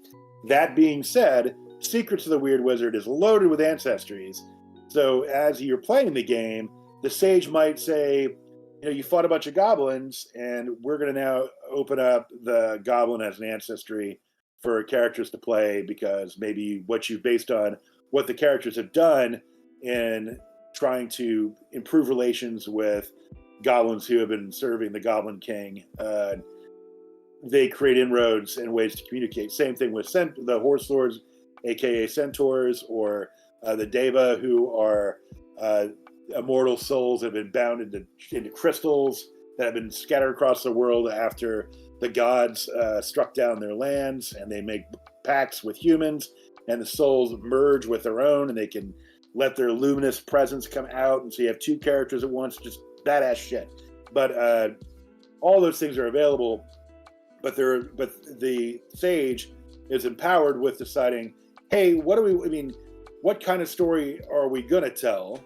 That being said, Secrets of the Weird Wizard is loaded with ancestries. So as you're playing the game, the sage might say, you fought a bunch of goblins, and we're going to now open up the goblin as an ancestry for characters to play, because maybe what you've based on what the characters have done in trying to improve relations with goblins who have been serving the Goblin King, they create inroads and ways to communicate. Same thing with the Horse Lords, aka Centaurs, or the Deva, who are immortal souls that have been bound into crystals that have been scattered across the world after the gods struck down their lands, and they make pacts with humans, and the souls merge with their own, and they can let their luminous presence come out, and so you have two characters at once. Just badass shit. But all those things are available, but the sage is empowered with deciding, hey, what kind of story are we gonna tell?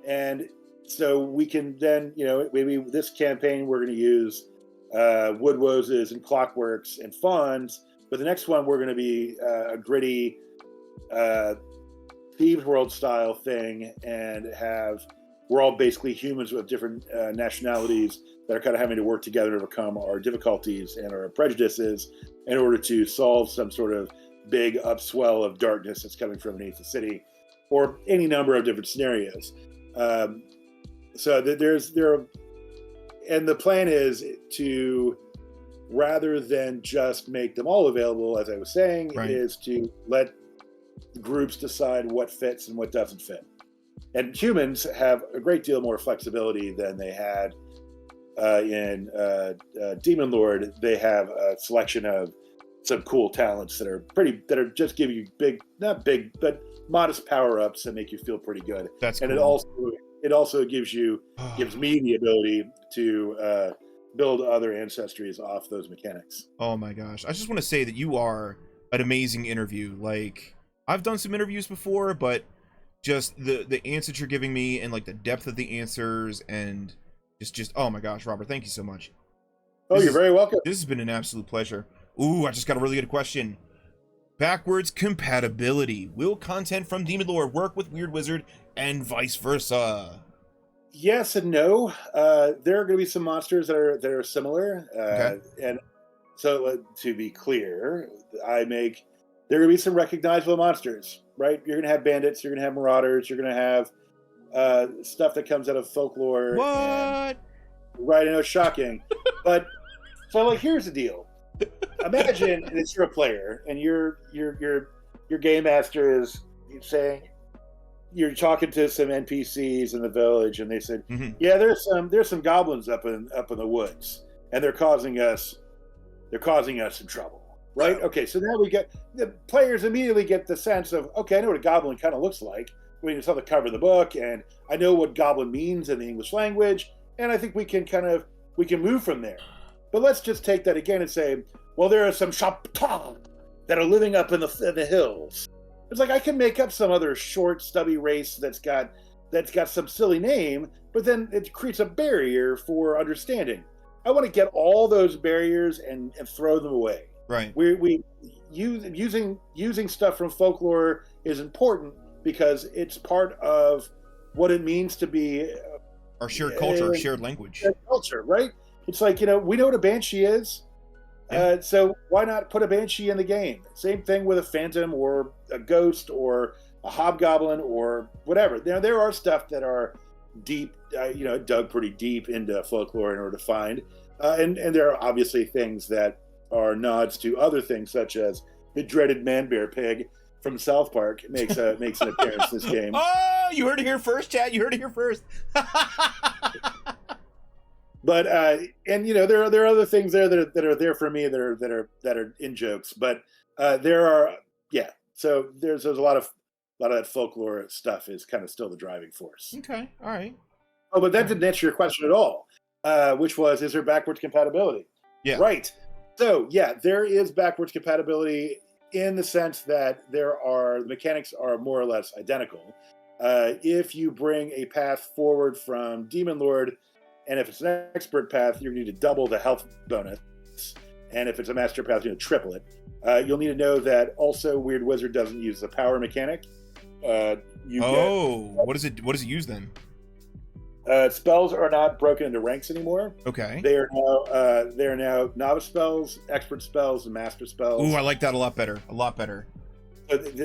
And so we can then, maybe this campaign we're going to use wood roses and clockworks and fawns, but the next one we're going to be a gritty Thieves World style thing and have we're all basically humans with different nationalities that are kind of having to work together to overcome our difficulties and our prejudices in order to solve some sort of big upswell of darkness that's coming from beneath the city, or any number of different scenarios. And the plan is to, rather than just make them all available, as I was saying, right. is to let groups decide what fits and what doesn't fit. And humans have a great deal more flexibility than they had in Demon Lord. They have a selection of some cool talents that are just giving you not big, but modest power-ups that make you feel pretty good. That's and cool. it also gives me the ability to build other ancestries off those mechanics. Oh my gosh. I just want to say that you are an amazing interview. Like, I've done some interviews before, but just the answers you're giving me and like the depth of the answers and just oh my gosh, Robert, thank you so much. You're very welcome. This has been an absolute pleasure. Ooh, I just got a really good question. Backwards compatibility. Will content from Demon Lord work with Weird Wizard and vice versa? Yes and no. There are going to be some monsters that are similar. Okay. And so to be clear, there are going to be some recognizable monsters, right? You're going to have bandits, you're going to have marauders, you're going to have stuff that comes out of folklore. What? Right, I know, shocking. But so like, here's the deal. Imagine that you're a player and your game master is saying, you're talking to some NPCs in the village, and they said, mm-hmm. "Yeah, there's some goblins up in the woods, and they're causing us some trouble." Right? Okay, so now the players immediately get the sense of, okay, I know what a goblin kind of looks like. We just saw the cover of the book, and I know what goblin means in the English language, and I think we can move from there. But let's just take that again and say, well, there are some Shapta that are living up in the hills. It's like, I can make up some other short, stubby race that's got some silly name, but then it creates a barrier for understanding. I want to get all those barriers and throw them away. Right. Using stuff from folklore is important because it's part of what it means to be our shared culture, our shared language. Shared culture, right? It's like, we know what a banshee is. Yeah. So why not put a banshee in the game? Same thing with a phantom or a ghost or a hobgoblin or whatever. There are stuff that are deep, dug pretty deep into folklore in order to find. And there are obviously things that are nods to other things, such as the dreaded man-bear pig from South Park makes an appearance in this game. Oh, you heard it here first, chat. You heard it here first. But there are other things there that are there for me that are in jokes. But there are So there's a lot of that folklore stuff is kind of still the driving force. Okay, all right. Oh, but that didn't answer your question at all, which was, is there backwards compatibility? Yeah. Right. So there is backwards compatibility in the sense that the mechanics are more or less identical. If you bring a path forward from Demon Lord, and if it's an expert path, you're going to need to double the health bonus. And if it's a master path, you're going to triple it. You'll need to know that also Weird Wizard doesn't use the power mechanic. What does it use then? Spells are not broken into ranks anymore. Okay. They are now novice spells, expert spells, and master spells. Ooh, I like that a lot better. A lot better.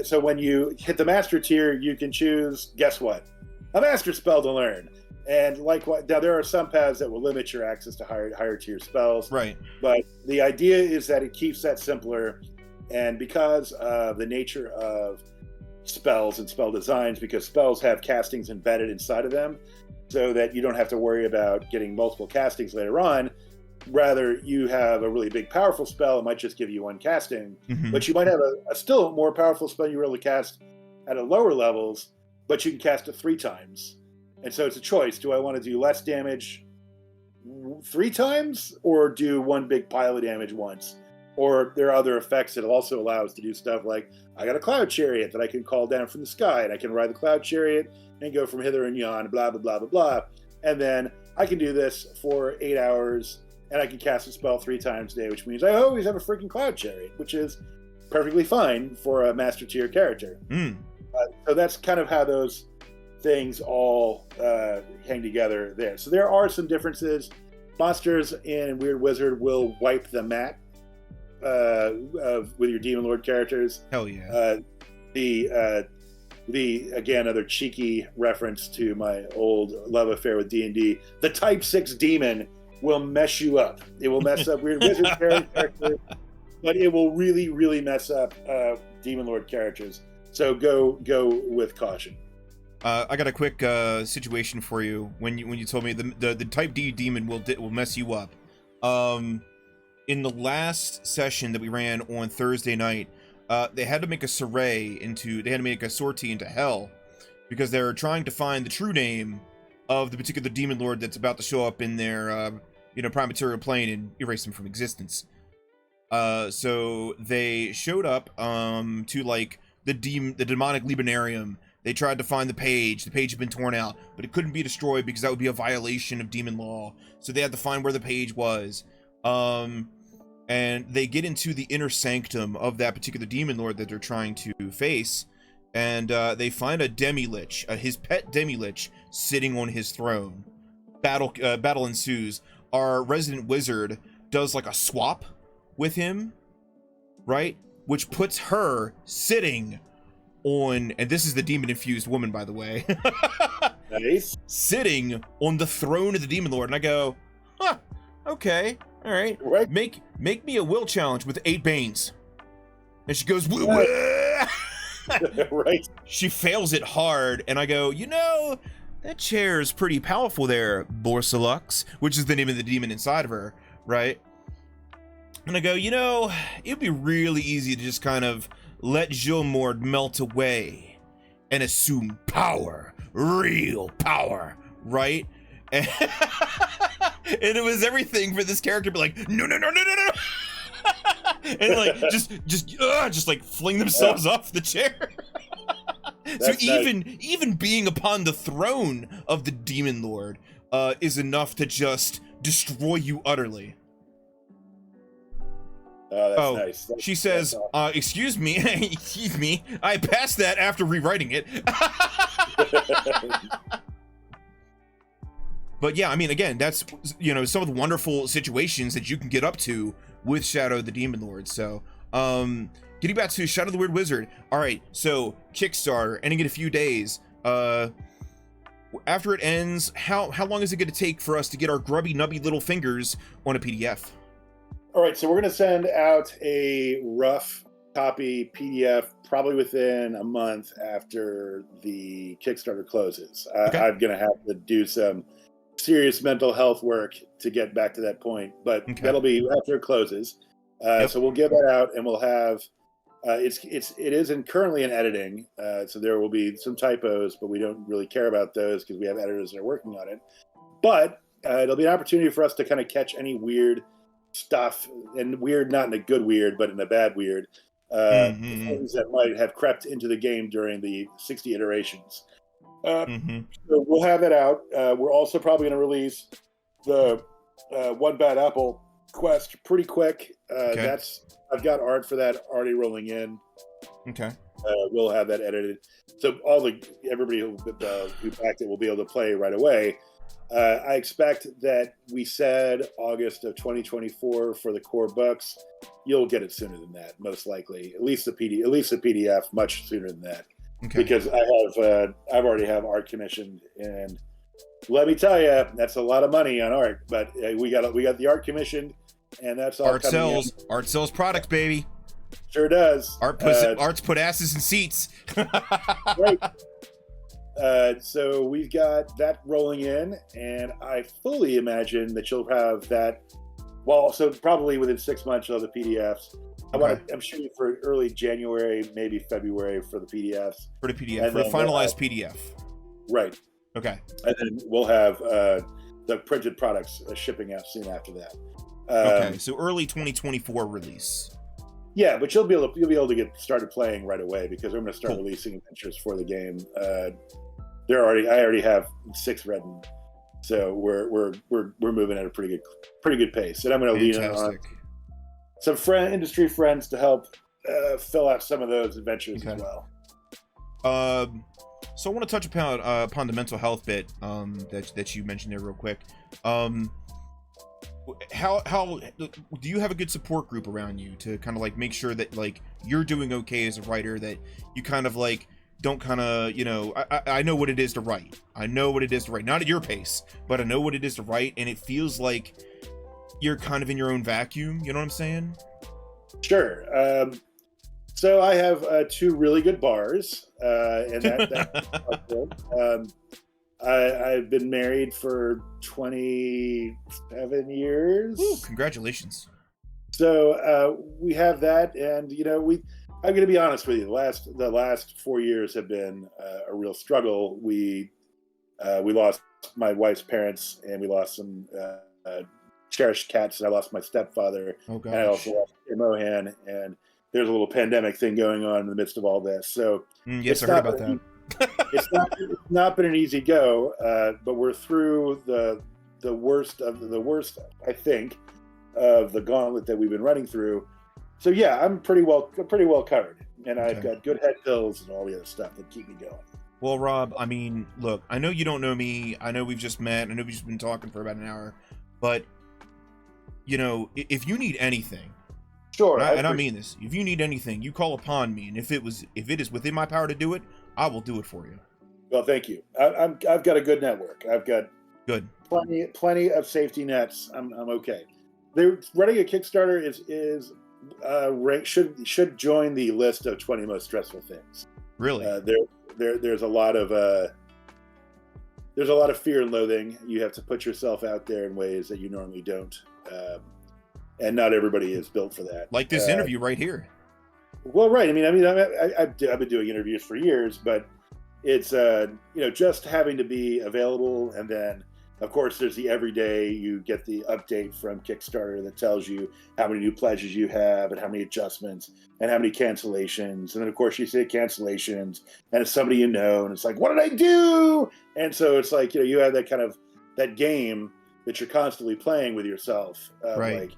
So when you hit the master tier, you can choose, guess what? A master spell to learn. And now there are some paths that will limit your access to higher tier spells. Right. But the idea is that it keeps that simpler. And because of the nature of spells and spell designs, because spells have castings embedded inside of them, so that you don't have to worry about getting multiple castings later on. Rather, you have a really big, powerful spell. It might just give you one casting, but you might have a still more powerful spell you really cast at a lower levels, but you can cast it 3 times. And so it's a choice. Do I want to do less damage 3 times or do one big pile of damage once? Or there are other effects that also allow us to do stuff like, I got a cloud chariot that I can call down from the sky, and I can ride the cloud chariot and go from hither and yon, blah, blah, blah, blah, blah. And then I can do this for 8 hours, and I can cast a spell 3 times a day, which means I always have a freaking cloud chariot, which is perfectly fine for a master tier character. So that's kind of how those things all hang together there. So there are some differences. Monsters in Weird Wizard will wipe the mat with your Demon Lord characters. Hell yeah. The again, another cheeky reference to my old love affair with D&D. The Type 6 demon will mess you up. It will mess up Weird Wizard characters, but it will really, really mess up Demon Lord characters. So go with caution. I got a quick situation for you. When you told me the Type D demon will mess you up. In the last session that we ran on Thursday night, they had to make a sortie into hell because they're trying to find the true name of the particular demon lord that's about to show up in their prime material plane and erase him from existence. So they showed up to like the demonic Libinarium. They tried to find the page had been torn out, but it couldn't be destroyed because that would be a violation of demon law. So they had to find where the page was. And they get into the inner sanctum of that particular demon lord that they're trying to face, and they find a demi-lich, his pet demi-lich, sitting on his throne. Battle ensues. Our resident wizard does like a swap with him, right? Which puts her sitting on, and this is the demon-infused woman, by the way. Nice. Sitting on the throne of the demon lord, and I go, huh, okay. All right. Make me a will challenge with 8 Banes. And she goes, right. She fails it hard, and I go, that chair is pretty powerful there, Borsalux, which is the name of the demon inside of her, right? And I go, it'd be really easy to just kind of let Gilmord melt away and assume power, real power, right? And it was everything for this character to be like, no, and like just like fling themselves off the chair. So even being upon the throne of the demon lord is enough to just destroy you utterly. Oh, that's nice. She says, excuse me, I passed that after rewriting it. But yeah, I mean, again, that's, some of the wonderful situations that you can get up to with Shadow the Demon Lord. So, getting back to Shadow the Weird Wizard. All right, so Kickstarter, ending in a few days. After it ends, how long is it going to take for us to get our grubby, nubby little fingers on a PDF? All right, so we're going to send out a rough copy PDF probably within a month after the Kickstarter closes. Okay. I'm going to have to do some serious mental health work to get back to that point, but that'll be after it closes. So we'll get that out, and we'll have it is currently in editing, so there will be some typos, but we don't really care about those because we have editors that are working on it. But it'll be an opportunity for us to kind of catch any weird stuff, and weird not in a good weird, but in a bad weird, things that might have crept into the game during the 60 iterations. So we'll have that out. We're also probably going to release the One Bad Apple quest pretty quick. I've got art for that already rolling in. Okay. We'll have that edited, so everybody who backed it will be able to play right away. I expect that we said August of 2024 for the core books. You'll get it sooner than that, most likely. At least the PDF, much sooner than that. Okay. Because I've already have art commissioned, and let me tell you, that's a lot of money on art. But we got the art commissioned, and that's all. Art sells. Art sells products, baby. Sure does. Art's put asses in seats. Right. So we've got that rolling in, and I fully imagine that you'll have that. Well, so probably within 6 months of the PDFs. I'm shooting for early January, maybe February for the PDFs. For the PDF, for a finalized PDF. Right. Okay. And then we'll have the printed products shipping out soon after that. Okay, so early 2024 release. Yeah, but you'll be able to get started playing right away because I'm going to start releasing adventures for the game. I already have 6 written, so we're moving at a pretty good pace, and I'm going to lean on some industry friends to help fill out some of those adventures as well. So I want to touch upon the mental health bit that you mentioned there real quick. How do you have a good support group around you to kind of like make sure that like you're doing okay as a writer, that you kind of like don't kind of, I know what it is to write. I know what it is to write, not at your pace, but I know what it is to write, and it feels like you're kind of in your own vacuum. You know what I'm saying? Sure. So I have two really good bars, and that's good. I've been married for 27 years. Ooh, congratulations. So we have that, and I'm going to be honest with you. The last 4 years have been a real struggle. We lost my wife's parents, and we lost some cherished cats, and I lost my stepfather, Oh gosh. and I also lost Mohan, and there's a little pandemic thing going on in the midst of all this. So yes, I heard about that. It's not been an easy go, but we're through the worst of the worst, I think, of the gauntlet that we've been running through. So yeah, I'm pretty well covered, and I've got good head pills and all the other stuff that keep me going. Well, Rob, I mean, look, I know you don't know me. I know we've just met. I know we've just been talking for about an hour, but if you need anything, sure, and I mean this, if you need anything, you call upon me, and if it is within my power to do it, I will do it for you. Well, thank you. I've got a good network. I've got good plenty of safety nets. I'm okay. They're running a Kickstarter should join the list of 20 most stressful things. Really? There's a lot of fear and loathing. You have to put yourself out there in ways that you normally don't, and not everybody is built for that. Like this interview right here. Well, right. I mean, I've been doing interviews for years, but it's just having to be available, and then of course there's the everyday. You get the update from Kickstarter that tells you how many new pledges you have, and how many adjustments, and how many cancellations, and then of course you say cancellations, and it's somebody and it's like, what did I do? And so it's like you have that kind of that game that you're constantly playing with yourself, right? Like,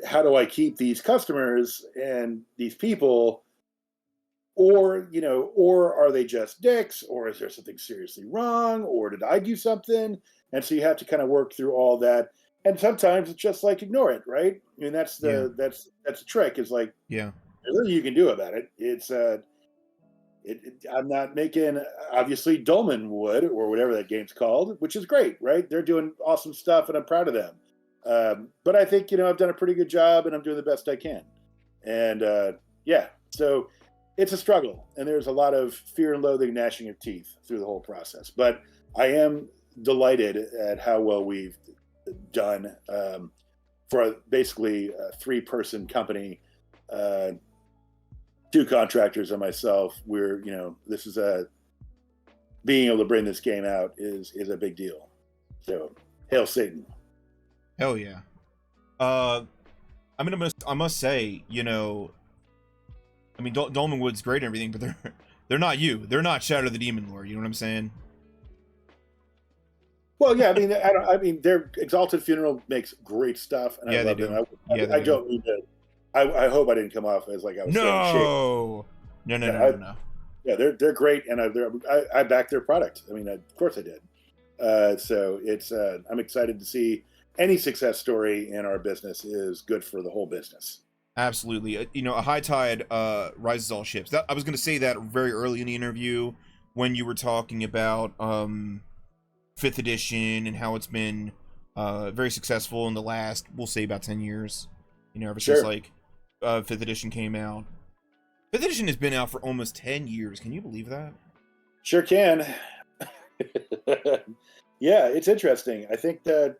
how do I keep these customers and these people, or are they just dicks, or is there something seriously wrong, or did I do something? And so you have to kind of work through all that, and sometimes it's just like ignore it, right? I mean, that's the trick, is like, there's nothing you can do about it. It's I'm not making, obviously Dolman would, or whatever that game's called, which is great, right? They're doing awesome stuff, and I'm proud of them. But I think, I've done a pretty good job, and I'm doing the best I can. And so it's a struggle, and there's a lot of fear and loathing, gnashing of teeth through the whole process. But I am delighted at how well we've done for basically a 3-person company, 2 contractors and myself. We're, this is being able to bring this game out is a big deal. So hail Satan. Hell yeah. I mean, I must say, I mean, Dolman Wood's great and everything, but they're not you. They're not Shadow the Demon Lord. You know what I'm saying? Well, yeah. I mean, I mean, their Exalted Funeral makes great stuff, and I love them. I don't need to. I hope I didn't come off as like I was saying shit. No. Yeah, they're great, and I back their product. I mean, of course I did. So it's I'm excited to see any success story in our business is good for the whole business. Absolutely. A high tide rises all ships. I was going to say that very early in the interview when you were talking about 5th edition and how it's been very successful in the last, we'll say, about 10 years. Ever since like 5th edition came out. 5th edition has been out for almost 10 years. Can you believe that? Sure can. Yeah, it's interesting. I think that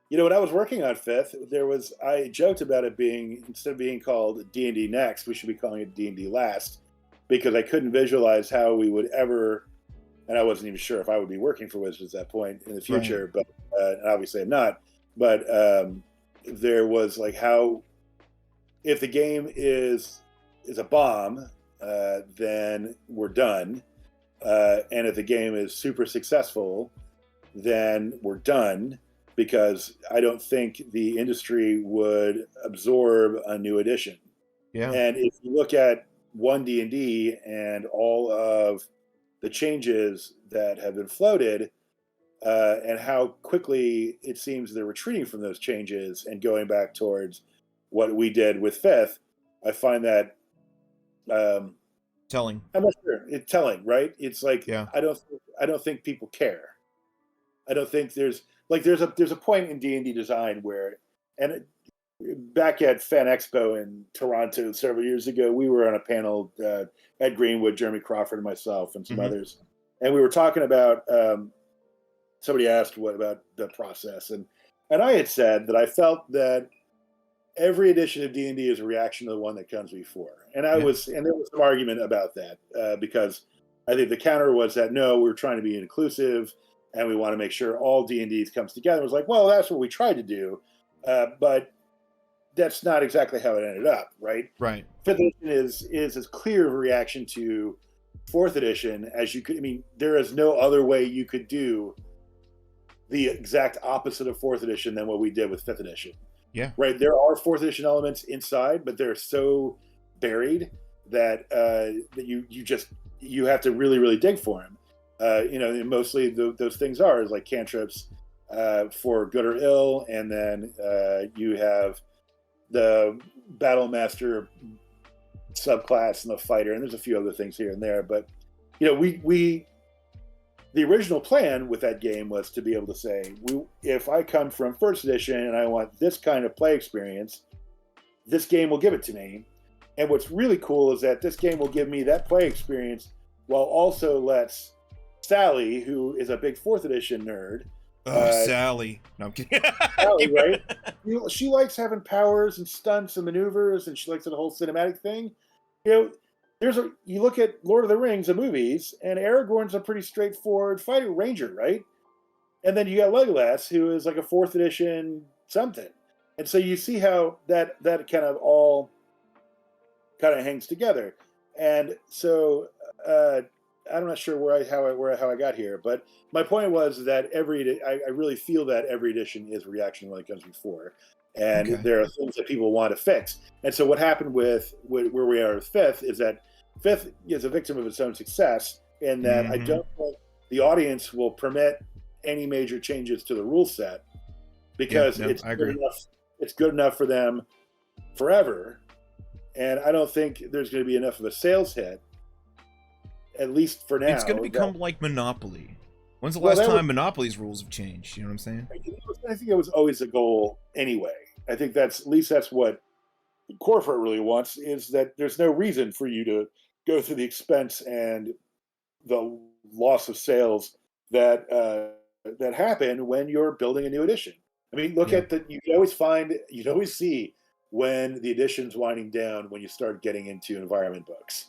when I was working on 5th, I joked about it being, instead of being called D&D Next, we should be calling it D&D Last, because I couldn't visualize how we would ever, and I wasn't even sure if I would be working for Wizards at that point in the future, right. But obviously I'm not. But there was like how, if the game is a bomb, then we're done. And if the game is super successful, then we're done. Because I don't think the industry would absorb a new edition. Yeah. And if you look at 1 D&D and all of the changes that have been floated, and how quickly it seems they're retreating from those changes and going back towards what we did with fifth, I find that Telling. I'm not sure. It's telling, right? It's like Yeah. I don't think people care. I don't think there's a point in D&D design where, and back at Fan Expo in Toronto several years ago, we were on a panel, Ed Greenwood, Jeremy Crawford, and myself, and some others, and we were talking about. Somebody asked what about the process, and I had said that I felt that every edition of D&D is a reaction to the one that comes before, and there was some argument about that because I think the counter was that no, we're trying to be inclusive and we want to make sure all D&Ds comes together. It was like, well, that's what we tried to do, but that's not exactly how it ended up, right? Right. Fifth edition is as clear of a reaction to fourth edition as you could. I mean, there is no other way you could do the exact opposite of fourth edition than what we did with fifth edition. Yeah. Right. There are fourth edition elements inside, but they're so buried that that you have to really, really dig for them. And mostly those things are is like cantrips for good or ill, and then you have the battle master subclass and the fighter, and there's a few other things here and there. But the original plan with that game was to be able to say, if I come from first edition and I want this kind of play experience, this game will give it to me. And what's really cool is that this game will give me that play experience while also lets Sally, who is a big fourth edition nerd. Sally. No, I'm kidding. Sally, right? She likes having powers and stunts and maneuvers, and she likes the whole cinematic thing. You look at Lord of the Rings, the movies, and Aragorn's a pretty straightforward fighter ranger, right? And then you got Legolas, who is like a fourth edition something. And so you see how that kind of all kind of hangs together. And so I'm not sure how I got here, but my point was that I really feel that every edition is a reaction to what comes before. And there are things that people want to fix. And so what happened with where we are with fifth is that fifth is a victim of its own success in that I don't think the audience will permit any major changes to the rule set because it's good enough for them forever. And I don't think there's going to be enough of a sales hit, at least for now. It's going to become like Monopoly. When's the last time Monopoly's rules have changed? You know what I'm saying? I think it was always a goal anyway. I think that's what corporate really wants, is that there's no reason for you to go through the expense and the loss of sales that happen when you're building a new edition. I mean, look at you'd always see when the edition's winding down when you start getting into environment books.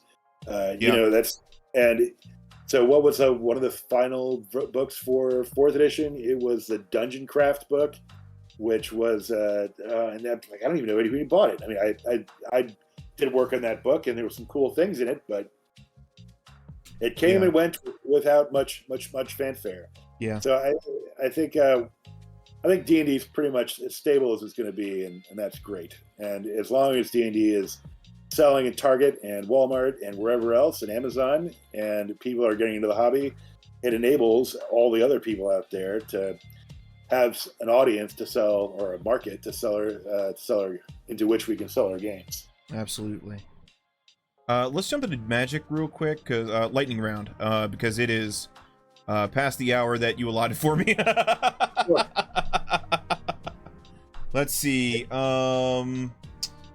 So what was one of the final books for fourth edition? It was the Dungeon Craft book, which was and that, I don't even know anybody who bought it. I mean, I did work on that book, and there were some cool things in it, but it came and went without much fanfare. Yeah. So I think D&D is pretty much as stable as it's going to be, and that's great. And as long as D&D is selling at Target and Walmart and wherever else, and Amazon, and people are getting into the hobby, it enables all the other people out there to have an audience to sell, or a market to sell into which we can sell our games. Absolutely. Let's jump into Magic real quick, because lightning round, because it is past the hour that you allotted for me. Sure. Let's see.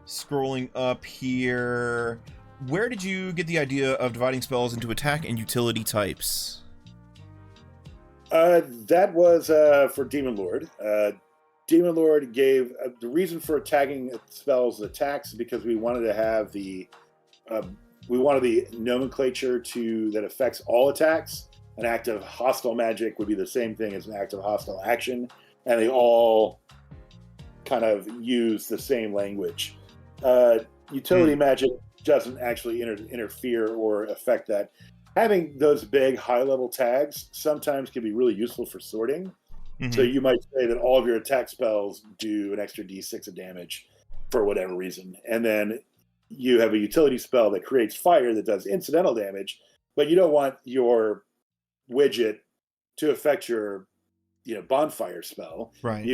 Scrolling up here, where did you get the idea of dividing spells into attack and utility types? That was for Demon Lord. Demon Lord gave the reason for tagging spells as attacks because we wanted to have the nomenclature that affects all attacks. An act of hostile magic would be the same thing as an act of hostile action, and they all kind of use the same language. Utility magic doesn't actually interfere or affect that. Having those big high-level tags sometimes can be really useful for sorting. So you might say that all of your attack spells do an extra d6 of damage for whatever reason. And then you have a utility spell that creates fire that does incidental damage, but you don't want your widget to affect your bonfire spell. Right.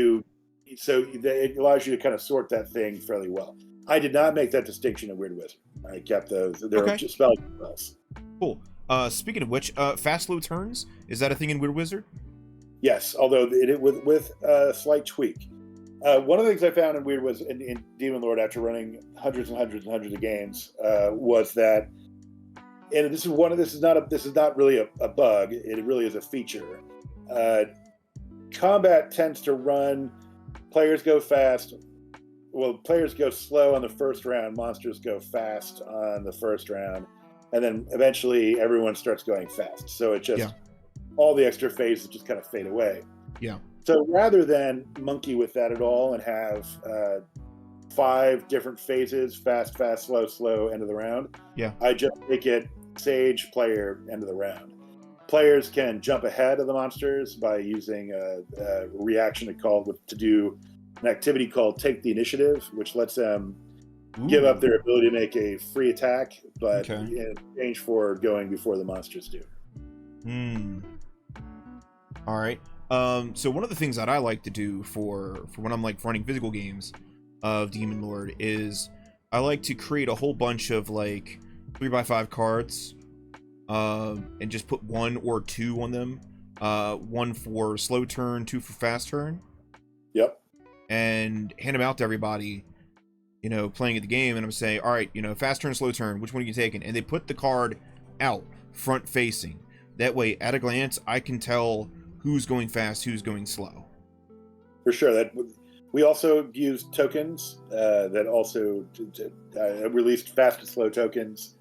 So it allows you to kind of sort that thing fairly well. I did not make that distinction in Weird Wizard. I kept those. They're Okay. just spells. Cool. Speaking of which, fast slow turns, is that a thing in Weird Wizard? Yes, although with a slight tweak. One of the things I found in Weird Wizard in Demon Lord after running hundreds and hundreds and hundreds of games was that, and this is not really a bug. It really is a feature. Combat tends to run. Players go fast. Well, players go slow on the first round. Monsters go fast on the first round, and then eventually everyone starts going fast. So it just all the extra phases just kind of fade away. Yeah. So rather than monkey with that at all and have 5 different phases, fast, fast, slow, slow, end of the round, I just make it sage, player, end of the round. Players can jump ahead of the monsters by using a reaction to do an activity called Take the Initiative, which lets them give up their ability to make a free attack, but in exchange for going before the monsters do. All right. So one of the things that I like to do for when I'm like running physical games of Demon Lord is I like to create a whole bunch of like 3x5 cards, and just put 1 or 2 on them. 1 for slow turn, 2 for fast turn. Yep. And hand them out to everybody, playing at the game, and I'm saying, all right, fast turn, slow turn, which one are you taking? And they put the card out, front facing. That way, at a glance, I can tell who's going fast, who's going slow. For sure. That we also use tokens that also released fast and slow tokens.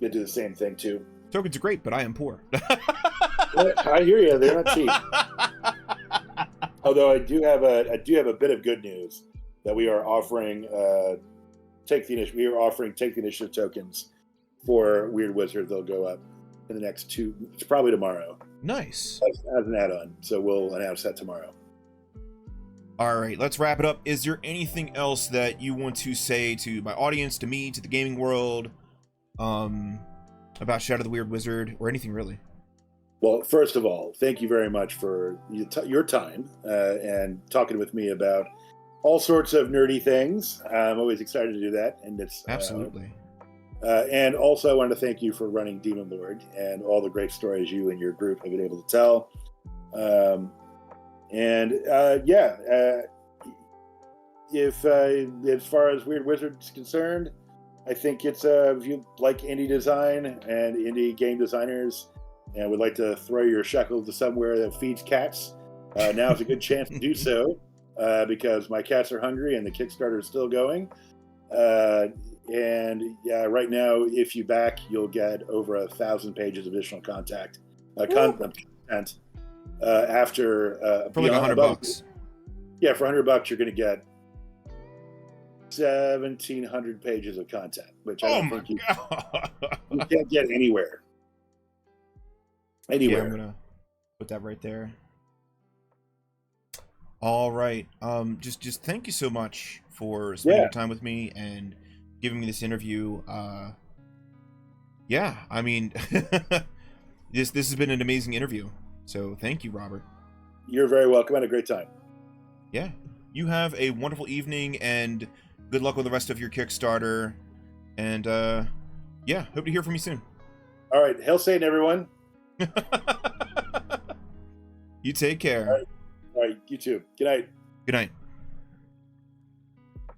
They do the same thing too. Tokens are great, but I am poor. I hear you. They're not cheap. Although I do have a bit of good news that we are offering Take the Initiative tokens for Weird Wizard. They'll go up in the next 2. It's probably tomorrow. Nice. As an add-on, so we'll announce that tomorrow. All right, let's wrap it up. Is there anything else that you want to say to my audience, to me, to the gaming world, about Shadow the Weird Wizard, or anything really? Well, first of all, thank you very much for your time and talking with me about all sorts of nerdy things. I'm always excited to do that, and it's absolutely. And also, I wanted to thank you for running Demon Lord and all the great stories you and your group have been able to tell. If as far as Weird Wizard is concerned, I think it's if you like indie design and indie game designers and would like to throw your shekel to somewhere that feeds cats, now is a good chance to do so because my cats are hungry and the Kickstarter is still going. And right now, if you back, you'll get over 1,000 pages of additional content after for like $100. Yeah, for $100, you're going to get 1,700 pages of content, which I don't think you can't get anywhere. Yeah, I'm gonna put that right there. All right. Just thank you so much for spending your time with me and giving me this interview. Yeah, I mean, this has been an amazing interview. So thank you, Robert. You're very welcome. I had a great time. Yeah. You have a wonderful evening and good luck with the rest of your Kickstarter. And yeah, hope to hear from you soon. All right. Hail Satan, everyone. You take care. All right. You too. Good night. Good night.